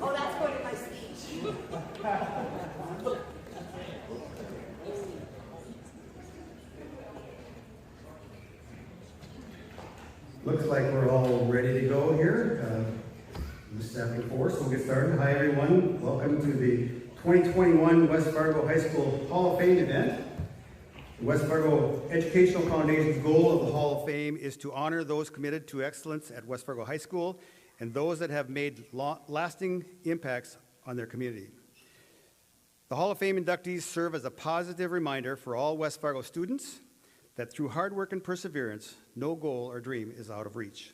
Oh, that's going to my speech. Looks like we're all ready to go here. Just after 4, so we'll get started. Hi everyone, welcome to the 2021 West Fargo High School Hall of Fame event. The West Fargo Educational Foundation's goal of the Hall of Fame is to honor those committed to excellence at West Fargo High School and those that have made lasting impacts on their community. The Hall of Fame inductees serve as a positive reminder for all West Fargo students that through hard work and perseverance, no goal or dream is out of reach.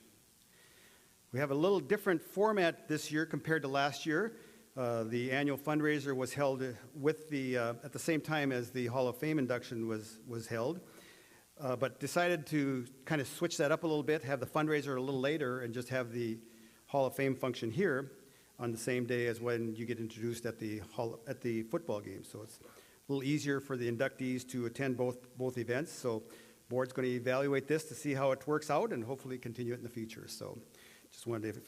We have a little different format this year compared to last year. The annual fundraiser was held with at the same time as the Hall of Fame induction was held, but decided to kind of switch that up a little bit, have the fundraiser a little later, and just have the Hall of Fame function here on the same day as when you get introduced at the football game. So it's a little easier for the inductees to attend both events. So board's going to evaluate this to see how it works out and hopefully continue it in the future. So just wanted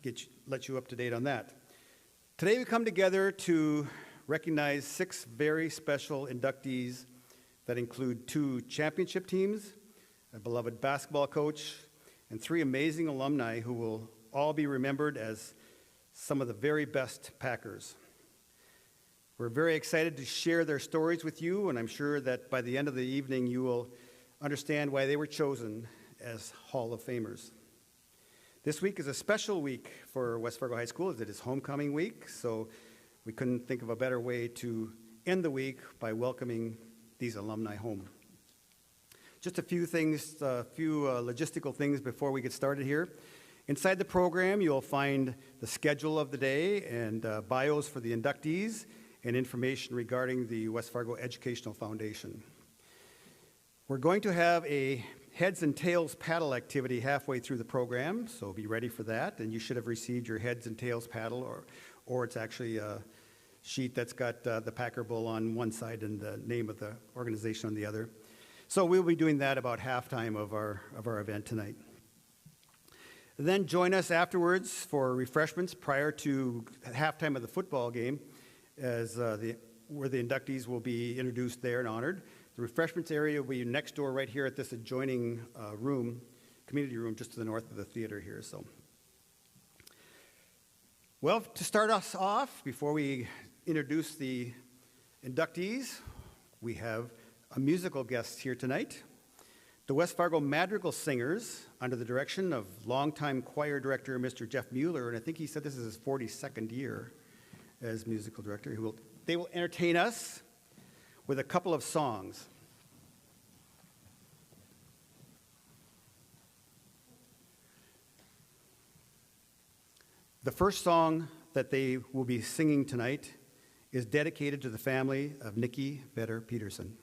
to let you up to date on that. Today we come together to recognize 6 very special inductees that include 2 championship teams, a beloved basketball coach, and 3 amazing alumni who will all be remembered as some of the very best Packers. We're very excited to share their stories with you, and I'm sure that by the end of the evening you will understand why they were chosen as Hall of Famers. This week is a special week for West Fargo High School as it is homecoming week, so we couldn't think of a better way to end the week by welcoming these alumni home. Just a few things, logistical things before we get started here. Inside the program, you'll find the schedule of the day and bios for the inductees and information regarding the West Fargo Educational Foundation. We're going to have a heads and tails paddle activity halfway through the program, so be ready for that. And you should have received your heads and tails paddle, or it's actually a sheet that's got the Packer Bull on one side and the name of the organization on the other. So we'll be doing that about halftime of our event tonight. Then join us afterwards for refreshments prior to halftime of the football game, as where the inductees will be introduced there and honored. The refreshments area will be next door right here at this adjoining community room just to the north of the theater here. So, well, to start us off, before we introduce the inductees, we have a musical guest here tonight. The West Fargo Madrigal Singers, under the direction of longtime choir director Mr. Jeff Mueller, and I think he said this is his 42nd year as musical director. They will entertain us with a couple of songs. The first song that they will be singing tonight is dedicated to the family of Nikki Vetter Peterson.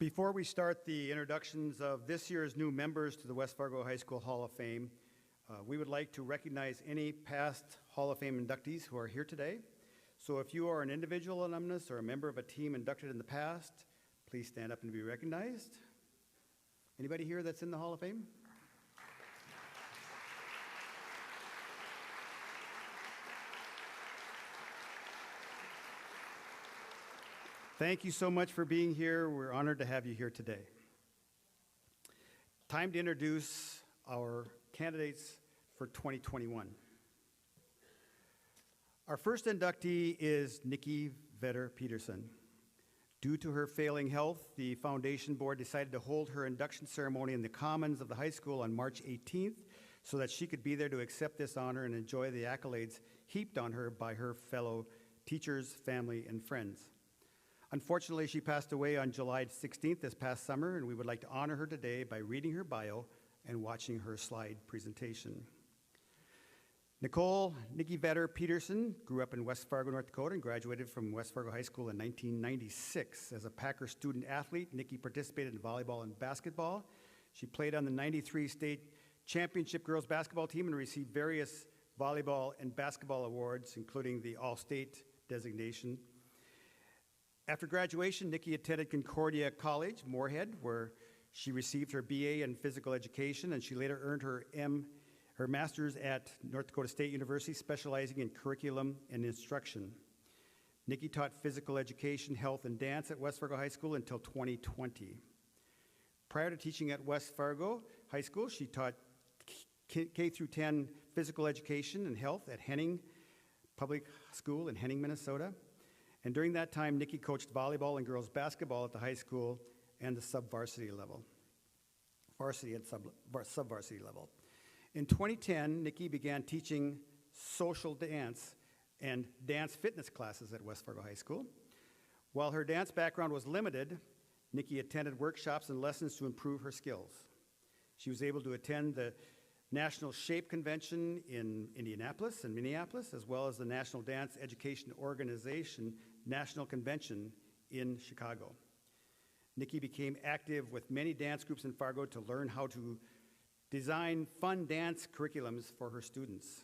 Before we start the introductions of this year's new members to the West Fargo High School Hall of Fame, we would like to recognize any past Hall of Fame inductees who are here today. So if you are an individual alumnus or a member of a team inducted in the past, please stand up and be recognized. Anybody here that's in the Hall of Fame? Thank you so much for being here. We're honored to have you here today. Time to introduce our candidates for 2021. Our first inductee is Nikki Vetter-Peterson. Due to her failing health, the foundation board decided to hold her induction ceremony in the commons of the high school on March 18th so that she could be there to accept this honor and enjoy the accolades heaped on her by her fellow teachers, family, and friends. Unfortunately, she passed away on July 16th this past summer, and we would like to honor her today by reading her bio and watching her slide presentation. Nikki Vetter-Peterson grew up in West Fargo, North Dakota, and graduated from West Fargo High School in 1996. As a Packer student athlete, Nikki participated in volleyball and basketball. She played on the 93 state championship girls basketball team and received various volleyball and basketball awards, including the All-State designation. After graduation, Nikki attended Concordia College, Moorhead, where she received her BA in physical education, and she later earned her master's at North Dakota State University, specializing in curriculum and instruction. Nikki taught physical education, health, and dance at West Fargo High School until 2020. Prior to teaching at West Fargo High School, she taught K through 10 physical education and health at Henning Public School in Henning, Minnesota. And during that time, Nikki coached volleyball and girls basketball at the high school and the sub-varsity level, varsity and sub-varsity level. In 2010, Nikki began teaching social dance and dance fitness classes at West Fargo High School. While her dance background was limited, Nikki attended workshops and lessons to improve her skills. She was able to attend the National Shape Convention in Indianapolis and Minneapolis, as well as the National Dance Education Organization National Convention in Chicago. Nikki became active with many dance groups in Fargo to learn how to design fun dance curriculums for her students.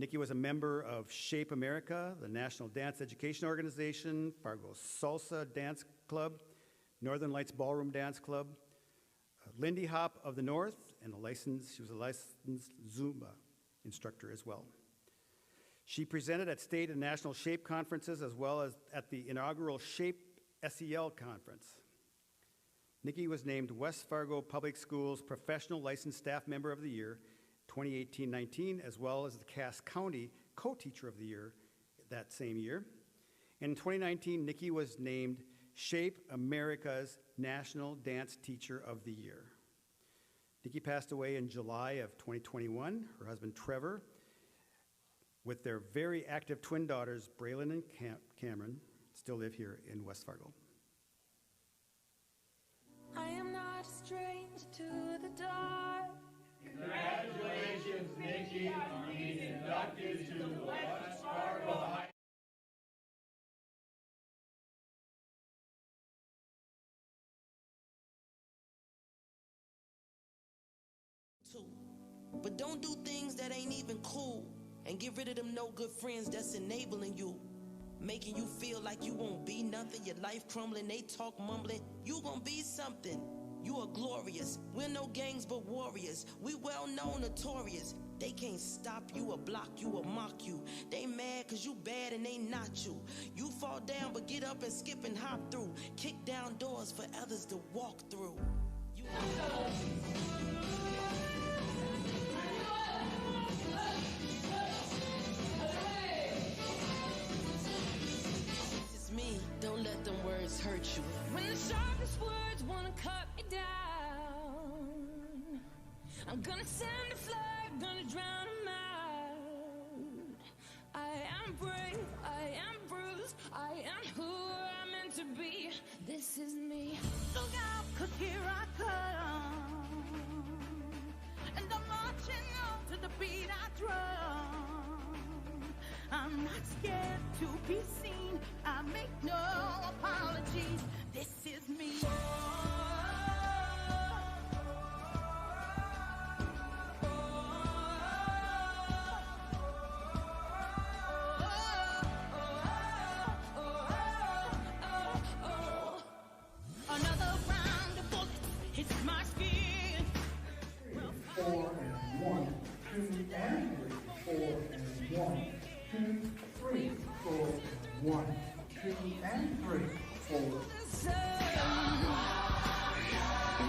Nikki was a member of Shape America, the National Dance Education Organization, Fargo Salsa Dance Club, Northern Lights Ballroom Dance Club, Lindy Hop of the North, and she was a licensed Zumba instructor as well. She presented at state and national SHAPE conferences as well as at the inaugural SHAPE SEL conference. Nikki was named West Fargo Public Schools Professional Licensed Staff Member of the Year 2018-19, as well as the Cass County Co-Teacher of the Year that same year. In 2019, Nikki was named SHAPE America's National Dance Teacher of the Year. Nikki passed away in July of 2021. Her husband, Trevor, with their very active twin daughters, Braylon and Cameron, still live here in West Fargo. I am not a stranger to the dark. Congratulations, Nikki, on being inducted to the West Fargo High School. But don't do things that ain't even cool. And get rid of them no good friends that's enabling you, making you feel like you won't be nothing. Your life crumbling, they talk mumbling. You gon' be something. You are glorious. We're no gangs but warriors. We well known, notorious. They can't stop you or block you or mock you. They mad cause you bad and they not you. You fall down but get up and skip and hop through. Kick down doors for others to walk through. Me, don't let them words hurt you. When the sharpest words wanna cut me down, I'm gonna send a flood, gonna drown them out. I am brave, I am bruised, I am who I'm meant to be. This is me. Look out, cause here I come, and I'm marching on to the beat I drum. I'm not scared to be seen. I make no apologies. This is me. Another round of bullets hits my skin. 4 and 1, 2 and 3, 4 and 1, 2, 3, 4 and 1, 2 and 3, 4.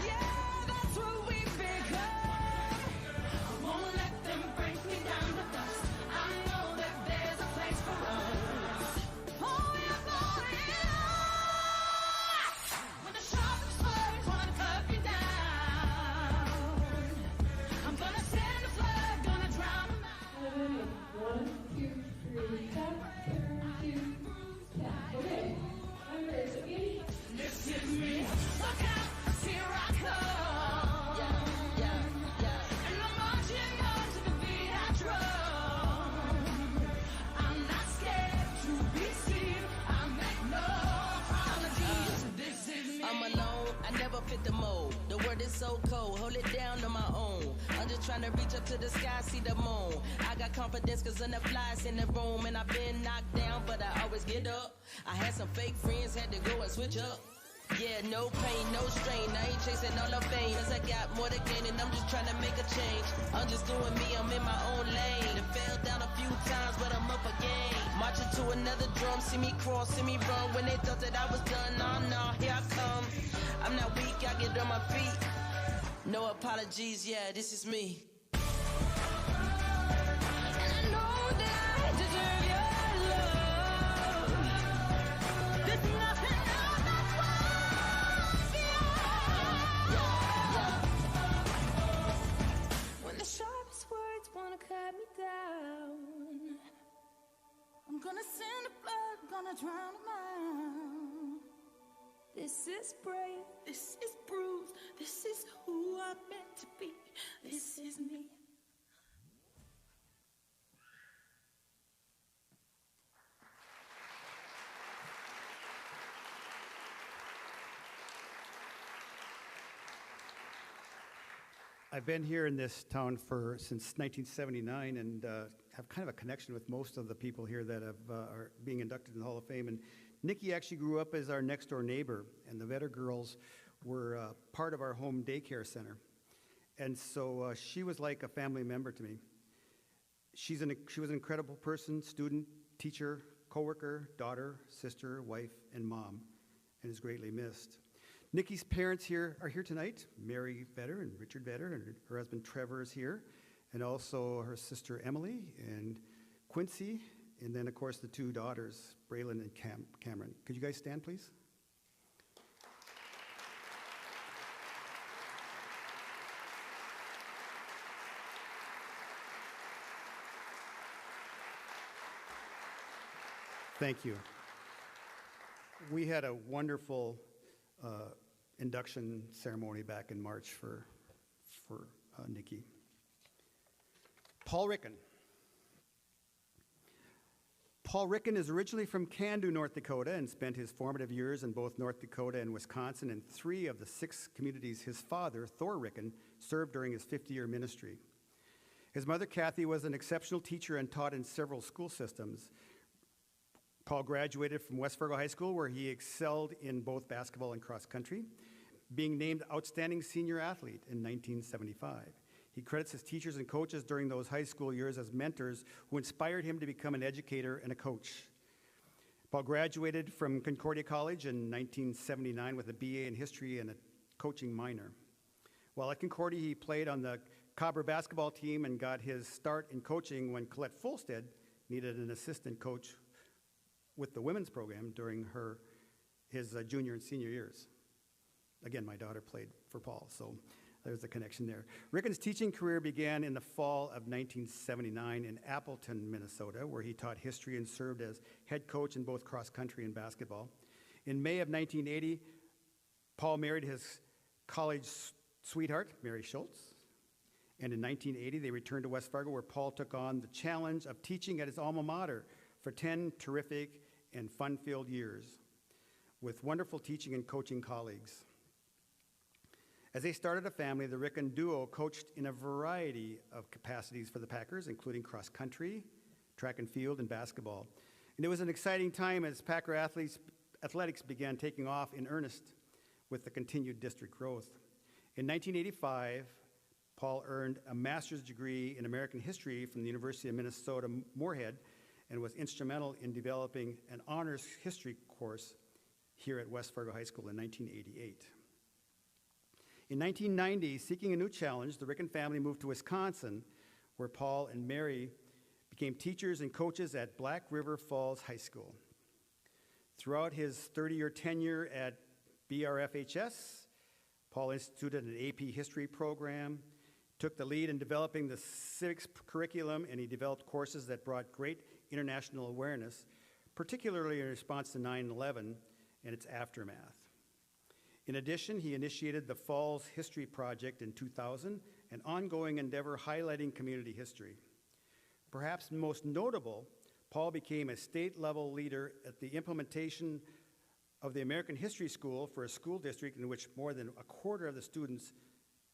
Yeah, that's what we become. Won't let them break me down to dust. I know that there's a place for us. Oh, we're falling off. When the sharpest words wanna cut me down, I'm gonna send a flood, gonna drown them out. 1, 2, 3, tap, turn, 2, tap. Okay, I'm ready. So in. This is me. Look out, here I come. And I'm marching on to the beat I drum. I'm not scared to be seen. I make no apologies. This is me. I'm alone, I never fit the mold. The word is so cold, hold it down on my own. I'm just trying to reach up to the sky, see the moon. I got confidence cause I'm the flies in the room. And I've been knocked down, but I always get up. I had some fake friends, had to go and switch up. Yeah, no pain, no strain. I ain't chasing all the fame, cause I got more to gain and I'm just trying to make a change. I'm just doing me, I'm in my own lane. I fell down a few times, but I'm up again. Marching to another drum, see me crawl, see me run. When they thought that I was done, nah, here I come. I'm not weak, I get on my feet. No apologies, yeah, this is me. And I know that I deserve your love. There's nothing else that's worth beyond. When the sharpest words wanna cut me down, I'm gonna send a flood, gonna drown them out. This is brave, this is bruised, this is who I'm meant to be, this is me. I've been here in this town since 1979 and have kind of a connection with most of the people here that are being inducted in the Hall of Fame. And Nikki actually grew up as our next door neighbor, and the Vetter girls were part of our home daycare center. And so she was like a family member to me. She was an incredible person, student, teacher, coworker, daughter, sister, wife, and mom, and is greatly missed. Nikki's parents are here tonight. Mary Vetter and Richard Vetter, and her husband Trevor is here, and also her sister Emily and Quincy, and then of course the two daughters, Braylon and Cameron. Could you guys stand, please? Thank you. We had a wonderful induction ceremony back in March for Nikki. Paul Ricken. Paul Ricken is originally from Candu, North Dakota, and spent his formative years in both North Dakota and Wisconsin in 3 of the 6 communities his father, Thor Ricken, served during his 50-year ministry. His mother, Kathy, was an exceptional teacher and taught in several school systems. Paul graduated from West Fargo High School, where he excelled in both basketball and cross country, being named Outstanding Senior Athlete in 1975. He credits his teachers and coaches during those high school years as mentors who inspired him to become an educator and a coach. Paul graduated from Concordia College in 1979 with a BA in history and a coaching minor. While at Concordia, he played on the Cobber basketball team and got his start in coaching when Colette Folstead needed an assistant coach with the women's program during his junior and senior years. Again, my daughter played for Paul, so there's a connection there. Ricken's teaching career began in the fall of 1979 in Appleton, Minnesota, where he taught history and served as head coach in both cross country and basketball. In May of 1980, Paul married his college sweetheart, Mary Schultz. And in 1980, they returned to West Fargo, where Paul took on the challenge of teaching at his alma mater for 10 terrific and fun-filled years. with wonderful teaching and coaching colleagues. As they started a family, the Rickon duo coached in a variety of capacities for the Packers, including cross country, track and field, and basketball. And it was an exciting time as Packer athletics began taking off in earnest with the continued district growth. In 1985, Paul earned a master's degree in American history from the University of Minnesota Moorhead and was instrumental in developing an honors history course here at West Fargo High School in 1988. In 1990, seeking a new challenge, the Rickon family moved to Wisconsin, where Paul and Mary became teachers and coaches at Black River Falls High School. Throughout his 30-year tenure at BRFHS, Paul instituted an AP history program, took the lead in developing the civics curriculum, and he developed courses that brought great international awareness, particularly in response to 9/11 and its aftermath. In addition, he initiated the Falls History Project in 2000, an ongoing endeavor highlighting community history. Perhaps most notable, Paul became a state-level leader at the implementation of the American History School for a school district in which more than a quarter of the students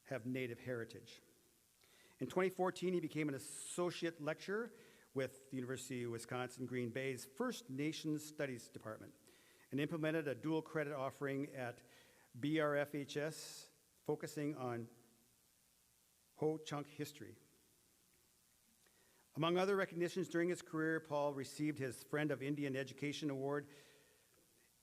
have Native heritage. In 2014, he became an associate lecturer with the University of Wisconsin Green Bay's First Nations Studies Department and implemented a dual credit offering at BRFHS focusing on Ho-Chunk history. Among other recognitions during his career, Paul received his Friend of Indian Education Award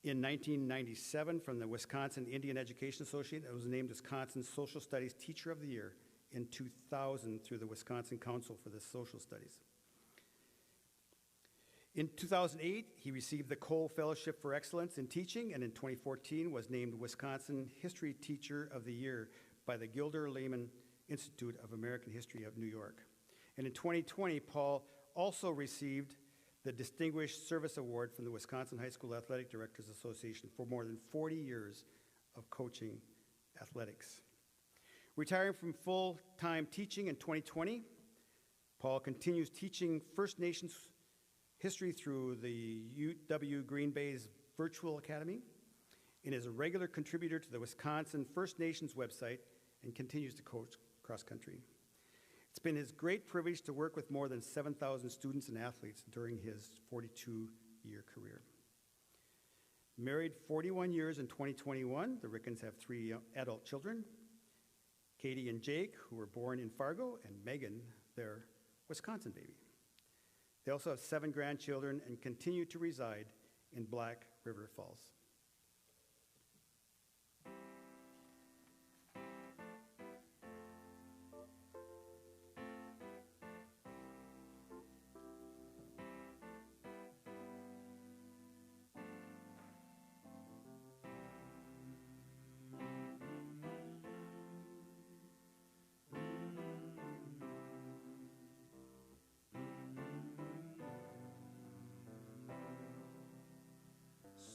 in 1997 from the Wisconsin Indian Education Association and was named Wisconsin Social Studies Teacher of the Year in 2000 through the Wisconsin Council for the Social Studies. In 2008, he received the Cole Fellowship for Excellence in Teaching, and in 2014 was named Wisconsin History Teacher of the Year by the Gilder Lehman Institute of American History of New York. And in 2020, Paul also received the Distinguished Service Award from the Wisconsin High School Athletic Directors Association for more than 40 years of coaching athletics. Retiring from full-time teaching in 2020, Paul continues teaching First Nations history through the UW Green Bay's Virtual Academy and is a regular contributor to the Wisconsin First Nations website and continues to coach cross-country. It's been his great privilege to work with more than 7,000 students and athletes during his 42-year career. Married 41 years in 2021, the Rickons have 3 adult children, Katie and Jake, who were born in Fargo, and Megan, their Wisconsin baby. They also have 7 grandchildren and continue to reside in Black River Falls.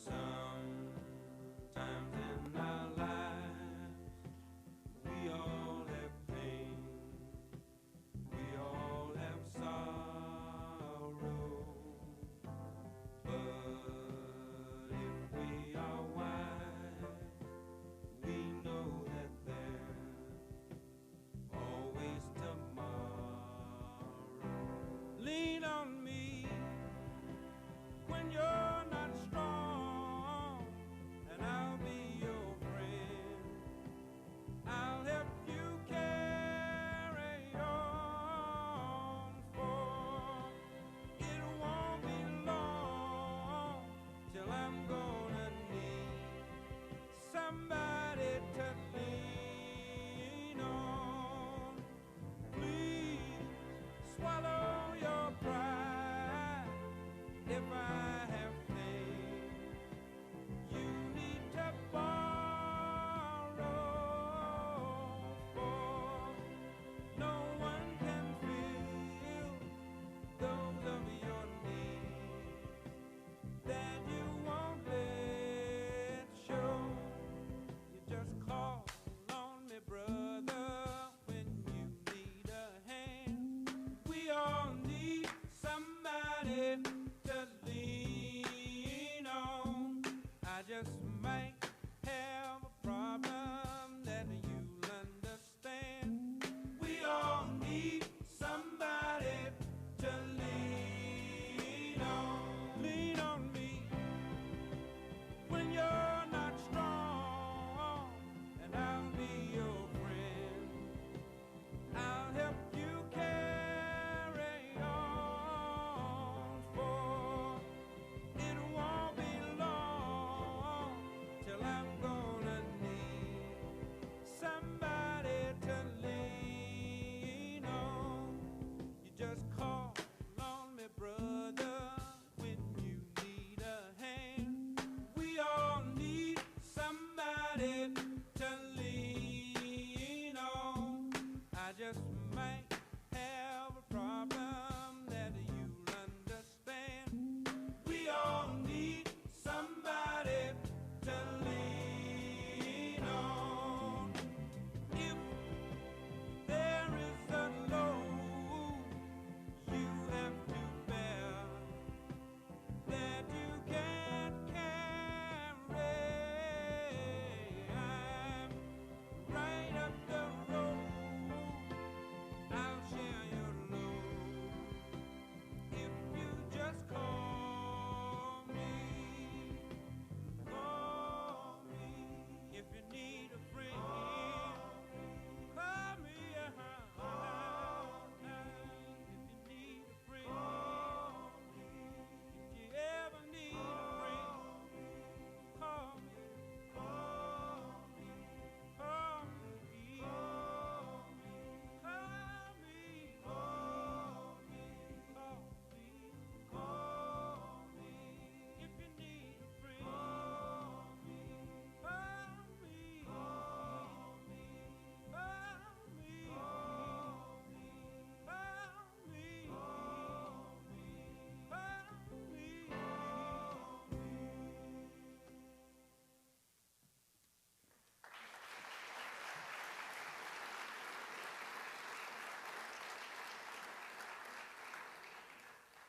Some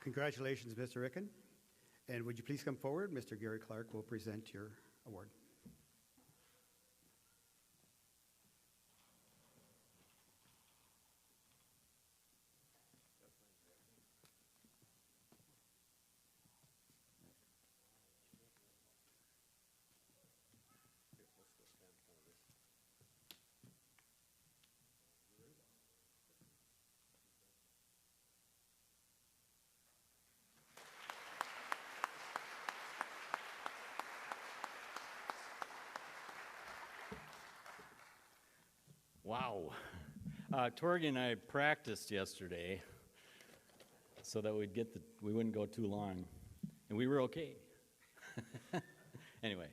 Congratulations, Mr. Ricken. And would you please come forward? Mr. Gary Clark will present your award. Wow. Torgy and I practiced yesterday so that we wouldn't go too long, and we were okay. Anyway,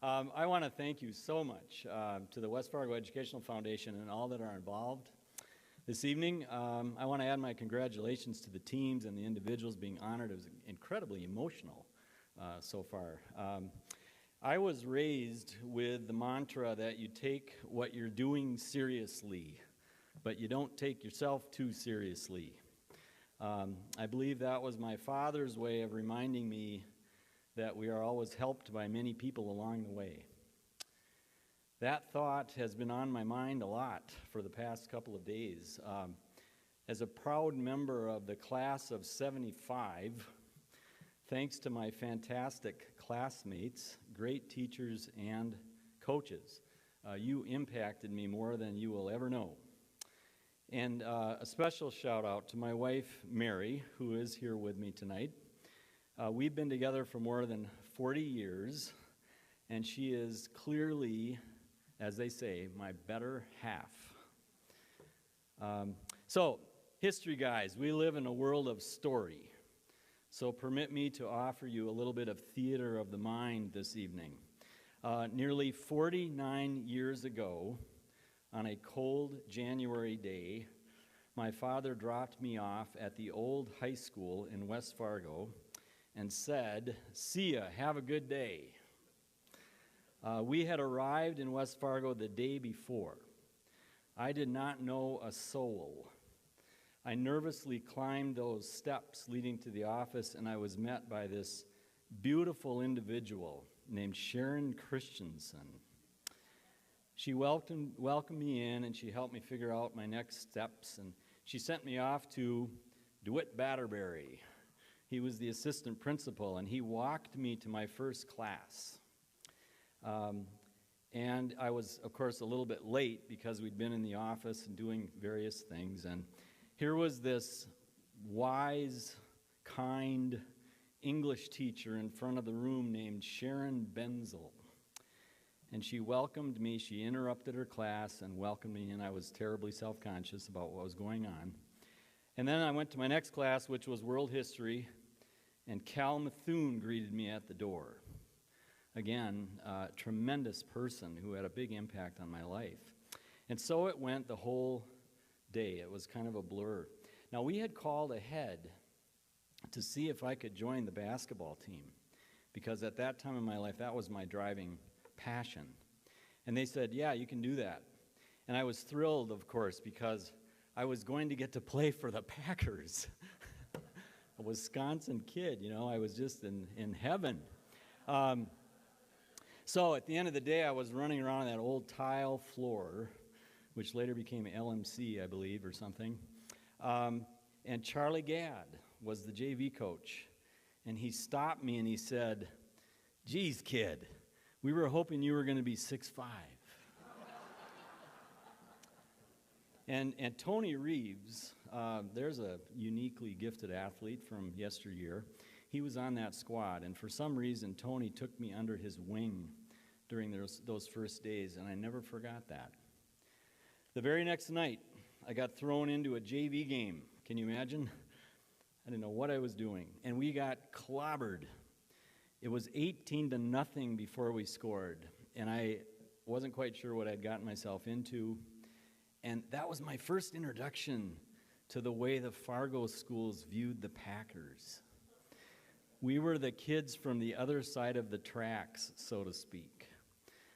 I want to thank you so much to the West Fargo Educational Foundation and all that are involved this evening. I want to add my congratulations to the teams and the individuals being honored. It was incredibly emotional so far. I was raised with the mantra that you take what you're doing seriously, but you don't take yourself too seriously. I believe that was my father's way of reminding me that we are always helped by many people along the way. That thought has been on my mind a lot for the past couple of days. As a proud member of the class of 75, thanks to my fantastic classmates, great teachers, and coaches, you impacted me more than you will ever know. And a special shout out to my wife, Mary, who is here with me tonight. We've been together for more than 40 years, and she is clearly, as they say, my better half. So, history guys, we live in a world of story. So permit me to offer you a little bit of theater of the mind this evening. Nearly 49 years ago, on a cold January day, my father dropped me off at the old high school in West Fargo and said, "See ya, have a good day." We had arrived in West Fargo the day before. I did not know a soul. I nervously climbed those steps leading to the office, and I was met by this beautiful individual named Sharon Christensen. She welcomed me in, and she helped me figure out my next steps, and she sent me off to DeWitt Batterberry. He was the assistant principal, and he walked me to my first class. And I was, of course, a little bit late because we'd been in the office and doing various things, and here was this wise, kind English teacher in front of the room named Sharon Benzel. And she welcomed me. She interrupted her class and welcomed me, and I was terribly self-conscious about what was going on. And then I went to my next class, which was World History, and Cal Methune greeted me at the door. Again, a tremendous person who had a big impact on my life. And so it went the whole day. It was kind of a blur. Now, we had called ahead to see if I could join the basketball team, because at that time in my life, that was my driving passion. And they said, "Yeah, you can do that." And I was thrilled, of course, because I was going to get to play for the Packers. A Wisconsin kid, you know, I was just in heaven. So at the end of the day, I was running around on that old tile floor, which later became LMC, I believe, or something. And Charlie Gadd was the JV coach. And he stopped me and he said, "Geez, kid, we were hoping you were going to be 6'5". And Tony Reeves, there's a uniquely gifted athlete from yesteryear. He was on that squad, and for some reason, Tony took me under his wing during those first days, and I never forgot that. The very next night, I got thrown into a JV game. Can you imagine? I didn't know what I was doing, and we got clobbered. It was 18-0 before we scored, and I wasn't quite sure what I'd gotten myself into. And that was my first introduction to the way the Fargo schools viewed the Packers. We were the kids from the other side of the tracks, so to speak.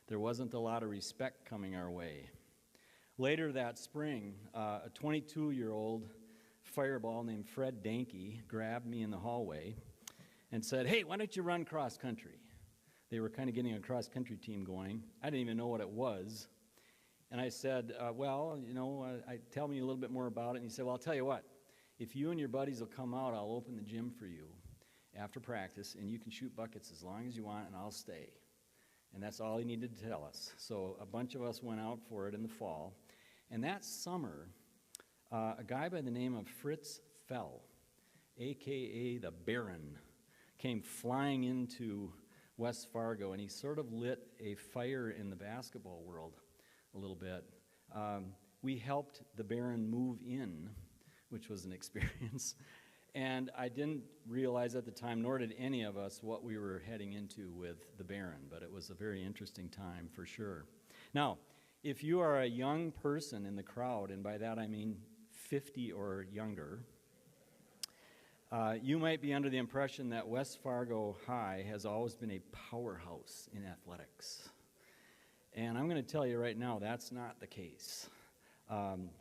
There wasn't a lot of respect coming our way. Later that spring, a 22-year-old fireball named Fred Danke grabbed me in the hallway and said, "Hey, why don't you run cross country?" They were kind of getting a cross country team going. I didn't even know what it was. And I said, tell me a little bit more about it. And he said, well, I'll tell you what. If you and your buddies will come out, I'll open the gym for you after practice, and you can shoot buckets as long as you want, and I'll stay. And that's all he needed to tell us. So a bunch of us went out for it in the fall. And that summer, a guy by the name of Fritz Fell, a.k.a. the Baron, came flying into West Fargo, and he sort of lit a fire in the basketball world a little bit. We helped the Baron move in, which was an experience. And I didn't realize at the time, nor did any of us, what we were heading into with the Baron, but it was a very interesting time for sure. Now, if you are a young person in the crowd, and by that I mean 50 or younger, you might be under the impression that West Fargo High has always been a powerhouse in athletics. And I'm going to tell you right now, that's not the case.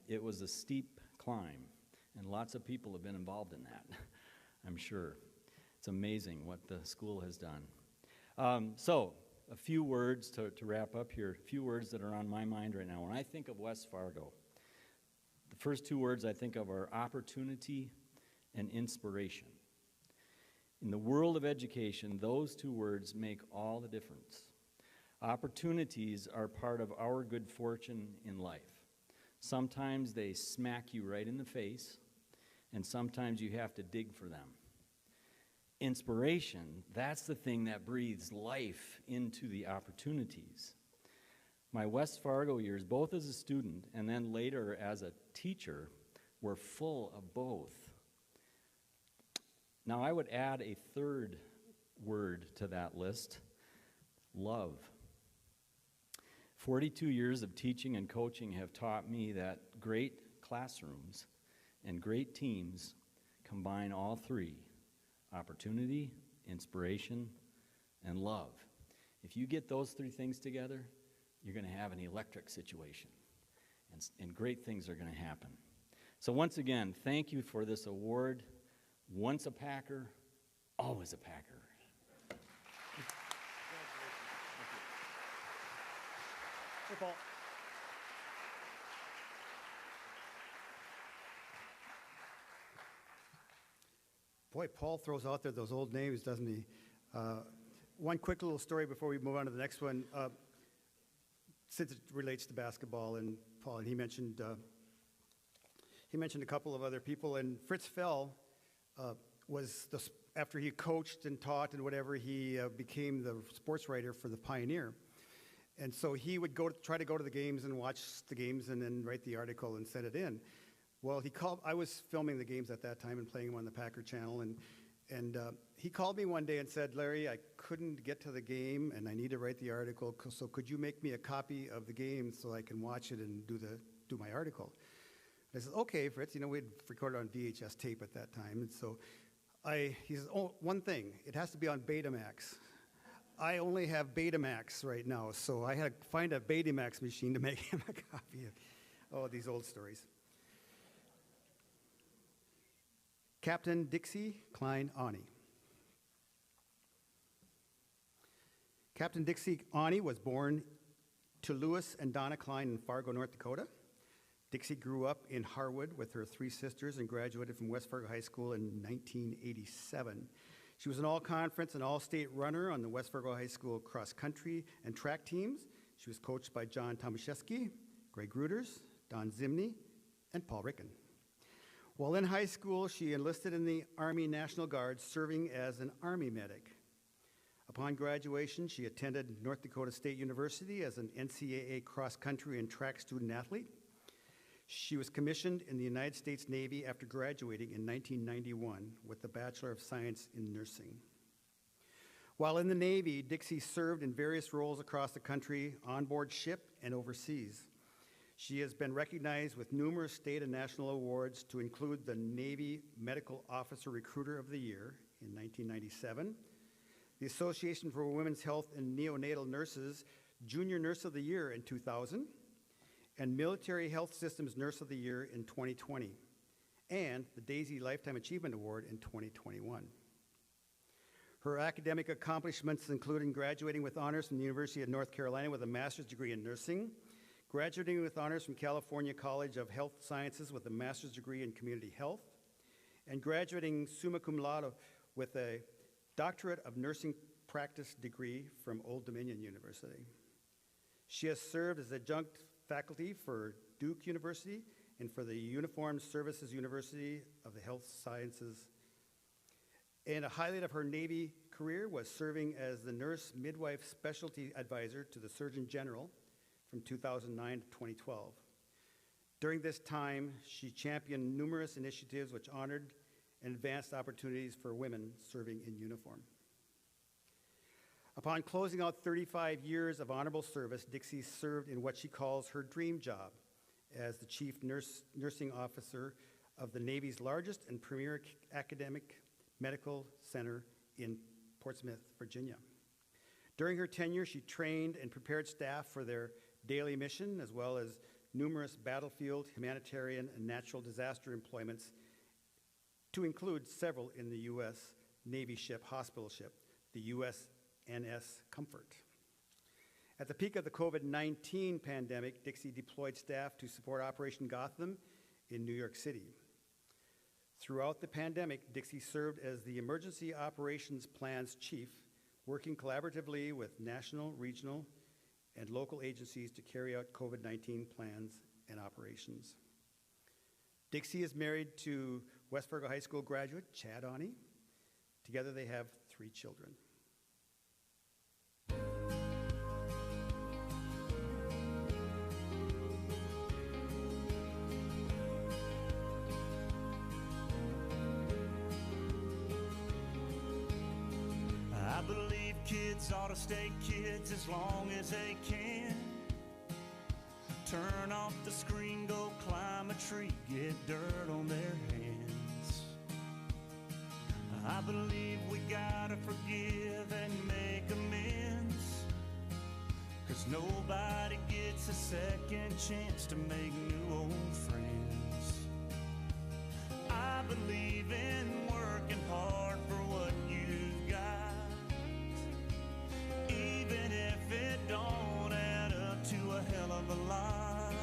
It was a steep climb, and lots of people have been involved in that, I'm sure. It's amazing what the school has done. So, a few words to wrap up here, a few words that are on my mind right now. When I think of West Fargo, the first two words I think of are opportunity and inspiration. In the world of education, those two words make all the difference. Opportunities are part of our good fortune in life. Sometimes they smack you right in the face, and sometimes you have to dig for them. Inspiration, that's the thing that breathes life into the opportunities. My West Fargo years, both as a student and then later as a teacher, were full of both. Now, I would add a third word to that list: love. 42 years of teaching and coaching have taught me that great classrooms and great teams combine all three: opportunity, inspiration, and love. If you get those three things together, you're going to have an electric situation, and great things are going to happen. So once again, thank you for this award. Once a Packer, always a Packer. Hey, Paul. Boy, Paul throws out there those old names, doesn't he? One quick little story before we move on to the next one. Since it relates to basketball, and Paul, and he mentioned a couple of other people, and Fritz Fell was after he coached and taught and whatever, he became the sports writer for the Pioneer. And so he would try to go to the games and watch the games and then write the article and send it in. Well, I was filming the games at that time and playing them on the Packer channel, and he called me one day and said, "Larry, I couldn't get to the game and I need to write the article, so could you make me a copy of the game so I can watch it and do my article?" I said, "Okay, Fritz." We'd recorded on VHS tape at that time, and so he says, "Oh, one thing, it has to be on Betamax." I only have Betamax right now, so I had to find a Betamax machine to make him a copy of these old stories. Captain Dixie Klein Ani. Captain Dixie Ani was born to Louis and Donna Klein in Fargo, North Dakota. Dixie grew up in Harwood with her three sisters and graduated from West Fargo High School in 1987. She was an all-conference and all-state runner on the West Fargo High School cross-country and track teams. She was coached by John Tomaszewski, Greg Ruders, Don Zimney, and Paul Ricken. While in high school, she enlisted in the Army National Guard, serving as an Army medic. Upon graduation, she attended North Dakota State University as an NCAA cross-country and track student athlete. She was commissioned in the United States Navy after graduating in 1991 with the Bachelor of Science in Nursing. While in the Navy, Dixie served in various roles across the country, on board ship and overseas. She has been recognized with numerous state and national awards, to include the Navy Medical Officer Recruiter of the Year in 1997, the Association for Women's Health and Neonatal Nurses Junior Nurse of the Year in 2000, and Military Health Systems Nurse of the Year in 2020. and the Daisy Lifetime Achievement Award in 2021. Her academic accomplishments including graduating with honors from the University of North Carolina with a master's degree in nursing, graduating with honors from California College of Health Sciences with a master's degree in community health, and graduating summa cum laude with a doctorate of nursing practice degree from Old Dominion University. She has served as adjunct faculty for Duke University and for the Uniformed Services University of the Health Sciences. And a highlight of her Navy career was serving as the nurse midwife specialty advisor to the Surgeon General from 2009 to 2012. During this time, she championed numerous initiatives which honored and advanced opportunities for women serving in uniform. Upon closing out 35 years of honorable service, Dixie served in what she calls her dream job as the chief nursing officer of the Navy's largest and premier academic medical center in Portsmouth, Virginia. During her tenure, she trained and prepared staff for their daily mission, as well as numerous battlefield, humanitarian, and natural disaster employments, to include several in the U.S. Navy hospital ship, the USNS Comfort. At the peak of the COVID-19 pandemic, Dixie deployed staff to support Operation Gotham in New York City. Throughout the pandemic, Dixie served as the Emergency Operations Plans Chief, working collaboratively with national, regional, and local agencies to carry out COVID-19 plans and operations. Dixie is married to West Fargo High School graduate Chad Awney. Together they have 3 children. I believe kids ought to stay kids as long as they can. Turn off the screen, go climb a tree, get dirt on their hands. I believe we gotta forgive and make amends, 'cause nobody gets a second chance to make new old friends. I believe in working hard for what you've got, even if it don't add up to a hell of a lot.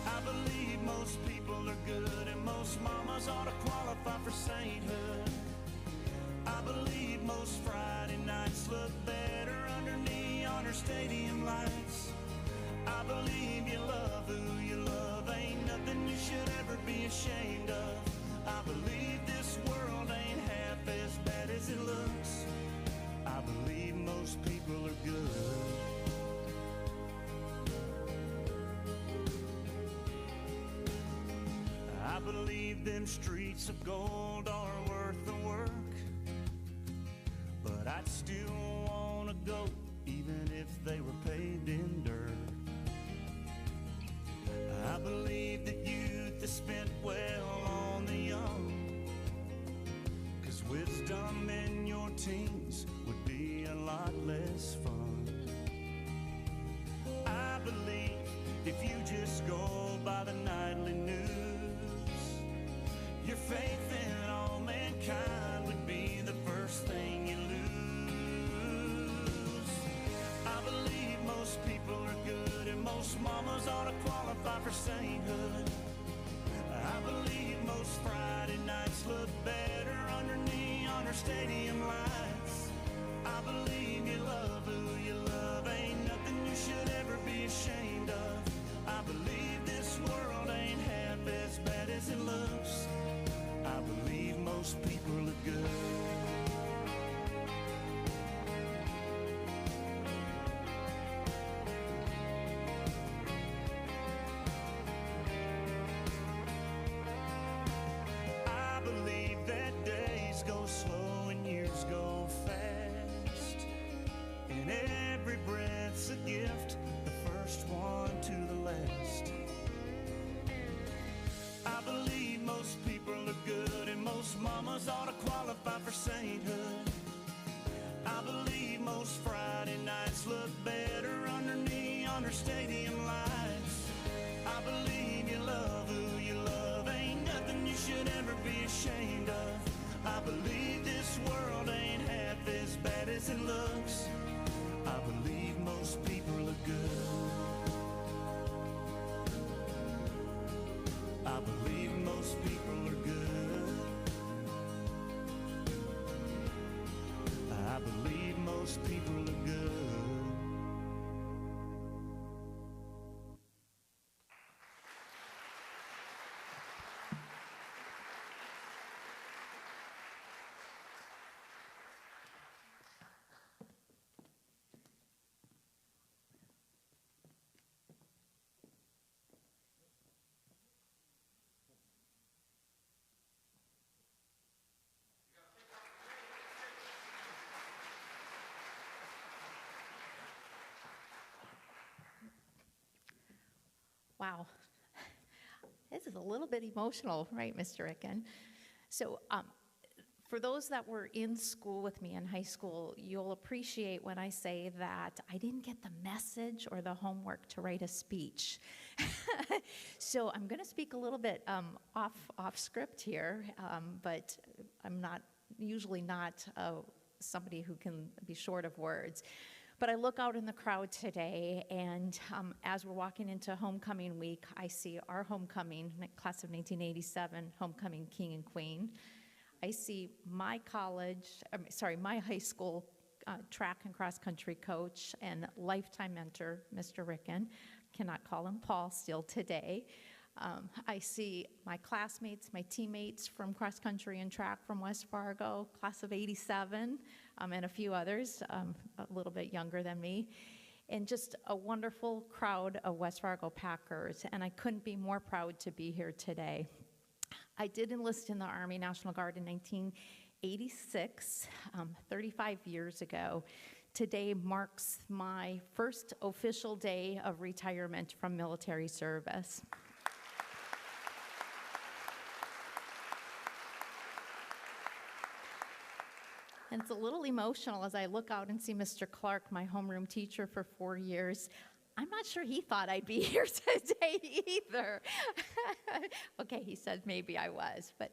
I believe most people are good and most mamas ought to qualify for sainthood. I believe most Friday nights look better under neon or stadium lights. I believe you love who you love, ain't nothing you should ever be ashamed of. I believe this world ain't half as bad as it looks. I believe most people are good. I believe them streets of gold are worth the work, but I'd still want to go even if they were paved in dirt. I believe that youth is spent well on the young, 'cause wisdom in your teens would be a lot less fun. I believe if you just go by the nightly news, your faith in all mankind would be the first thing you lose. I believe most people are good and most mamas ought to qualify for sainthood. I believe most Friday nights look better under neon or stadium lights. I believe you love who you love, ain't nothing you should ever be ashamed of. I believe this world ain't half as bad as it looks. I believe most people are good. I believe that days go slow and years go fast, and every breath's a gift, the first one to the last. I believe most people are good and most mamas ought to qualify for sainthood. I believe most Friday nights look better under neon or stadium lights. I believe you love who you love. Ain't nothing you should ever be ashamed of. I believe this world ain't half as bad as it looks. I believe most people are good. I believe most people are good. I believe most people are good. Wow. This is a little bit emotional, right, Mr. Ricken? So for those that were in school with me in high school, you'll appreciate when I say that I didn't get the message or the homework to write a speech. So I'm going to speak a little bit off script here, but I'm usually not somebody who can be short of words. But I look out in the crowd today, and as we're walking into homecoming week, I see our homecoming, class of 1987, homecoming king and queen. I see my my high school track and cross country coach and lifetime mentor, Mr. Ricken. Cannot call him Paul still today. I see my classmates, my teammates from cross country and track from West Fargo, class of 87, and a few others a little bit younger than me, and just a wonderful crowd of West Fargo Packers, and I couldn't be more proud to be here today. I did enlist in the Army National Guard in 1986, 35 years ago. Today marks my first official day of retirement from military service. And it's a little emotional as I look out and see Mr. Clark, my homeroom teacher for 4 years. I'm not sure he thought I'd be here today either. Okay, he said maybe I was, but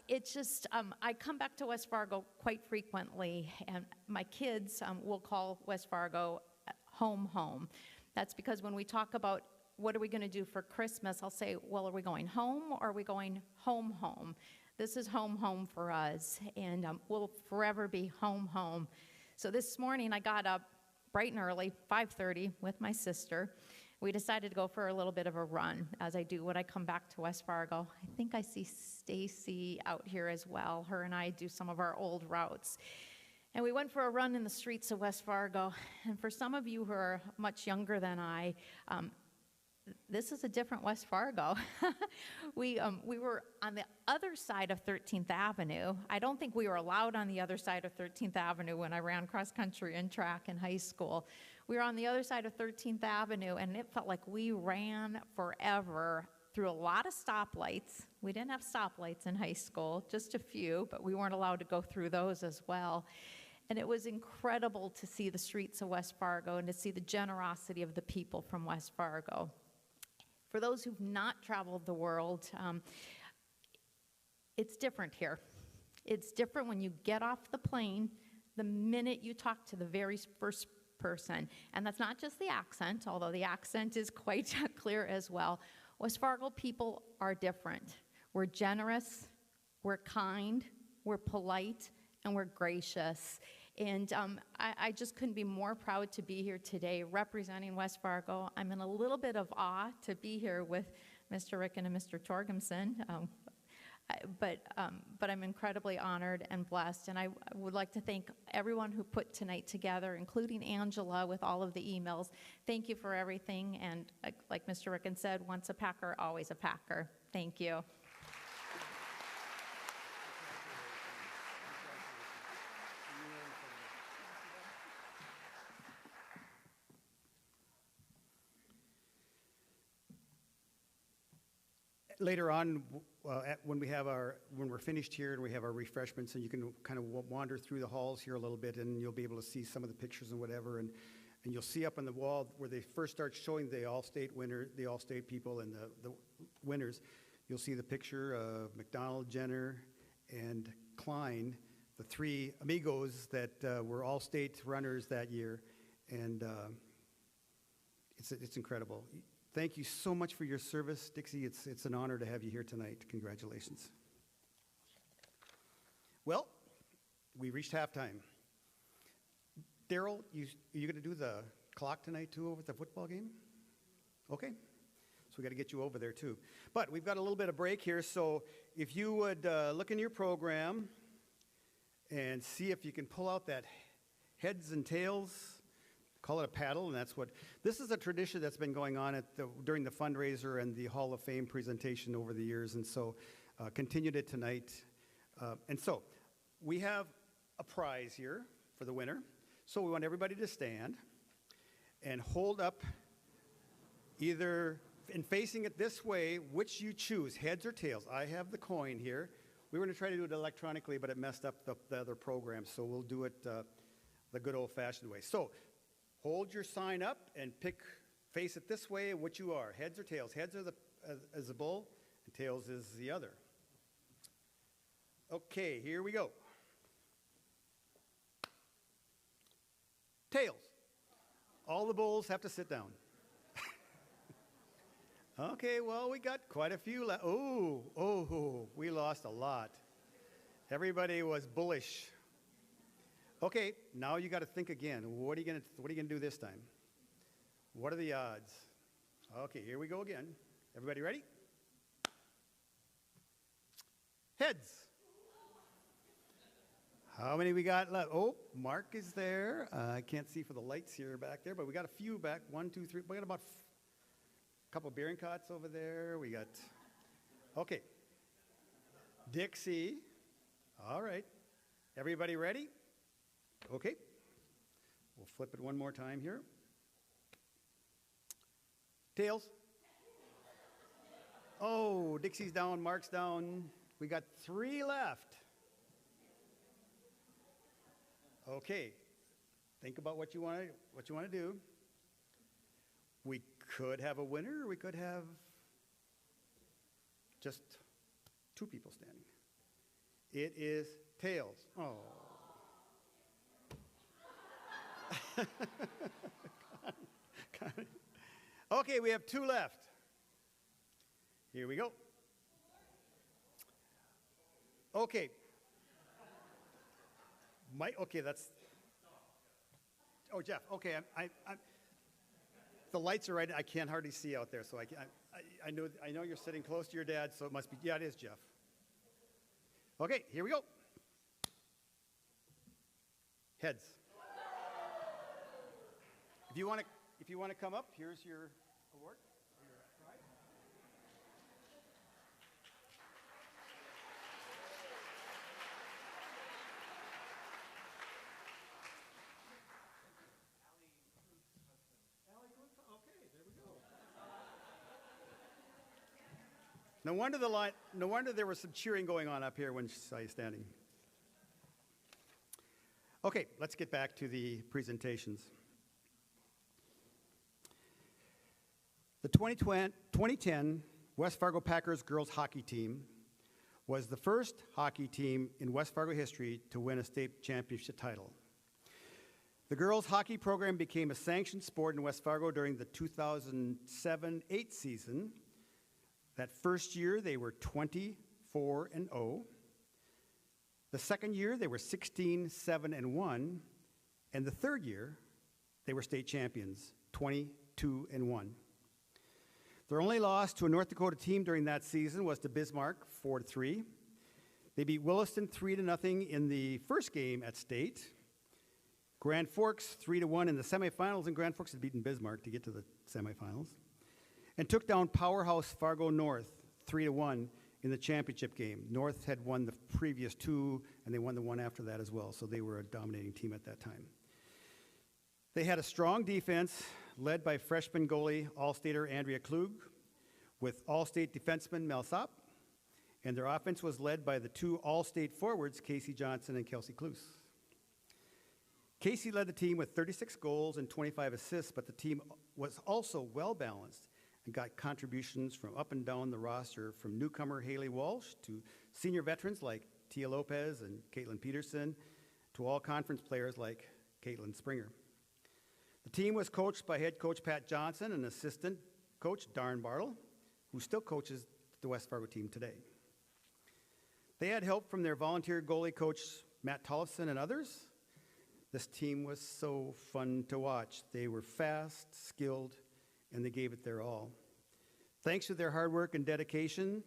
it's just, I come back to West Fargo quite frequently, and my kids will call West Fargo home. That's because when we talk about what are we going to do for Christmas, I'll say, well, are we going home or are we going home? This is home for us, and we'll forever be home. So this morning I got up bright and early, 5:30, with my sister. We decided to go for a little bit of a run, as I do when I come back to West Fargo. I think I see Stacy out here as well. Her and I do some of our old routes. And we went for a run in the streets of West Fargo. And for some of you who are much younger than I, this is a different West Fargo. We were on the other side of 13th Avenue. I don't think we were allowed on the other side of 13th Avenue when I ran cross country and track in high school. We were on the other side of 13th Avenue, and it felt like we ran forever through a lot of stoplights. We didn't have stoplights in high school, just a few, but we weren't allowed to go through those as well. And it was incredible to see the streets of West Fargo and to see the generosity of the people from West Fargo. For those who've not traveled the world, it's different here. It's different when you get off the plane the minute you talk to the very first person. And that's not just the accent, although the accent is quite clear as well. West Fargo people are different. We're generous, we're kind, we're polite, and we're gracious. And I just couldn't be more proud to be here today representing West Fargo. I'm in a little bit of awe to be here with Mr. Ricken and Mr. Torgemsen, but I'm incredibly honored and blessed. And I would like to thank everyone who put tonight together, including Angela with all of the emails. Thank you for everything. And like Mr. Ricken said, once a Packer, always a Packer. Thank you. Later on, when we're finished here and we have our refreshments, and you can kind of wander through the halls here a little bit, and you'll be able to see some of the pictures and whatever. And And you'll see up on the wall where they first start showing the All-State winner, the All-State people and the winners, you'll see the picture of McDonald, Jenner, and Klein, the three amigos that were All-State runners that year. And it's incredible. Thank you so much for your service, Dixie. It's an honor to have you here tonight. Congratulations. Well, we reached halftime. Daryl, you going to do the clock tonight too over at the football game? Okay. So we got to get you over there too. But we've got a little bit of break here, so if you would look in your program and see if you can pull out that heads and tails, call it a paddle, and that's what, this is a tradition that's been going on during the fundraiser and the Hall of Fame presentation over the years, and so continued it tonight. And so we have a prize here for the winner. So we want everybody to stand and hold up either in facing it this way, which you choose, heads or tails. I have the coin here. We were going to try to do it electronically, but it messed up the other program, so we'll do it the good old-fashioned way. So hold your sign up and face it this way, which you are, heads or tails. Heads are is the bull, and tails is the other. Okay, here we go. Tails. All the bulls have to sit down. Okay, well, we got quite a few left. Oh, we lost a lot. Everybody was bullish. Okay, now you got to think again. What are you gonna do this time? What are the odds? Okay, here we go again. Everybody ready? Heads. How many we got left? Oh, Mark is there. I can't see for the lights here back there, but we got a few back. 1, 2, 3. We got about a couple of beering cots over there. We got, okay. Dixie. All right. Everybody ready? Okay. We'll flip it one more time here. Tails. Oh, Dixie's down, Mark's down. We got 3 left. Okay, think about what you want to do. We could have a winner, or we could have just 2 people standing. It is tails. Oh. Got it. Okay, we have 2 left. Here we go. Okay. Okay, that's. Oh, Jeff. Okay, the lights are right. I can't hardly see out there, so I know you're sitting close to your dad, so it must be. Yeah, it is Jeff. Okay, here we go. Heads. If you want to come up, here's your award. No wonder there was some cheering going on up here when she saw you standing. Okay, let's get back to the presentations. The 2010 West Fargo Packers girls hockey team was the first hockey team in West Fargo history to win a state championship title. The girls hockey program became a sanctioned sport in West Fargo during the 2007-8 season. That first year, they were 24-0. The second year, they were 16-7-1. And the third year, they were state champions, 22-1. Their only loss to a North Dakota team during that season was to Bismarck, 4-3. They beat Williston 3-0 in the first game at state. Grand Forks 3-1 in the semifinals, and Grand Forks had beaten Bismarck to get to the semifinals. And took down powerhouse Fargo North 3-1 in the championship game. North had won the previous 2, and they won the one after that as well, so they were a dominating team at that time. They had a strong defense led by freshman goalie All-Stater Andrea Klug with All-State defenseman Mel Sopp, and their offense was led by the 2 All-State forwards Casey Johnson and Kelsey Klus. Casey led the team with 36 goals and 25 assists, but the team was also well-balanced and got contributions from up and down the roster, from newcomer Haley Walsh to senior veterans like Tia Lopez and Caitlin Peterson, to all-conference players like Caitlin Springer. The team was coached by head coach Pat Johnson and assistant coach Darren Bartle, who still coaches the West Fargo team today. They had help from their volunteer goalie coach Matt Tollefson and others. This team was so fun to watch. They were fast, skilled, and they gave it their all. Thanks to their hard work and dedication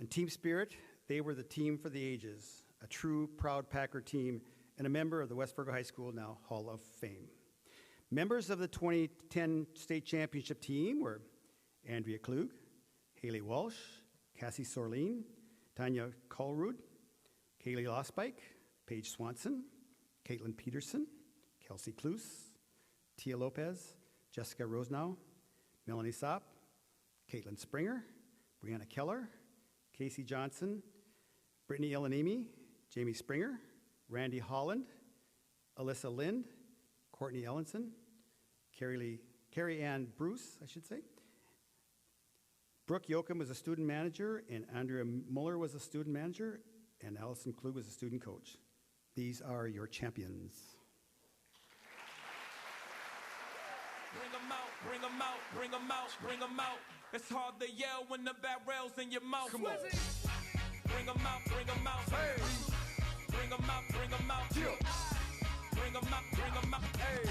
and team spirit, they were the team for the ages, a true proud Packer team and a member of the West Fargo High School now Hall of Fame. Members of the 2010 state championship team were Andrea Klug, Haley Walsh, Cassie Sorleen, Tanya Colrud, Kaylee Lospike, Paige Swanson, Caitlin Peterson, Kelsey Cluse, Tia Lopez, Jessica Rosenow, Melanie Sopp, Caitlin Springer, Brianna Keller, Casey Johnson, Brittany Ilanimi, Jamie Springer, Randy Holland, Alyssa Lind, Courtney Ellenson, Carrie Ann Bruce, I should say. Brooke Yoakum was a student manager, and Andrea Muller was a student manager, and Allison Klug was a student coach. These are your champions. Bring them out, bring them out, bring them out, bring them out. It's hard to yell when the barrel's in your mouth. Come on. Bring them out, bring them out. Hey. Bring them out, bring them out. Yeah. Bring them out, bring them out. Hey.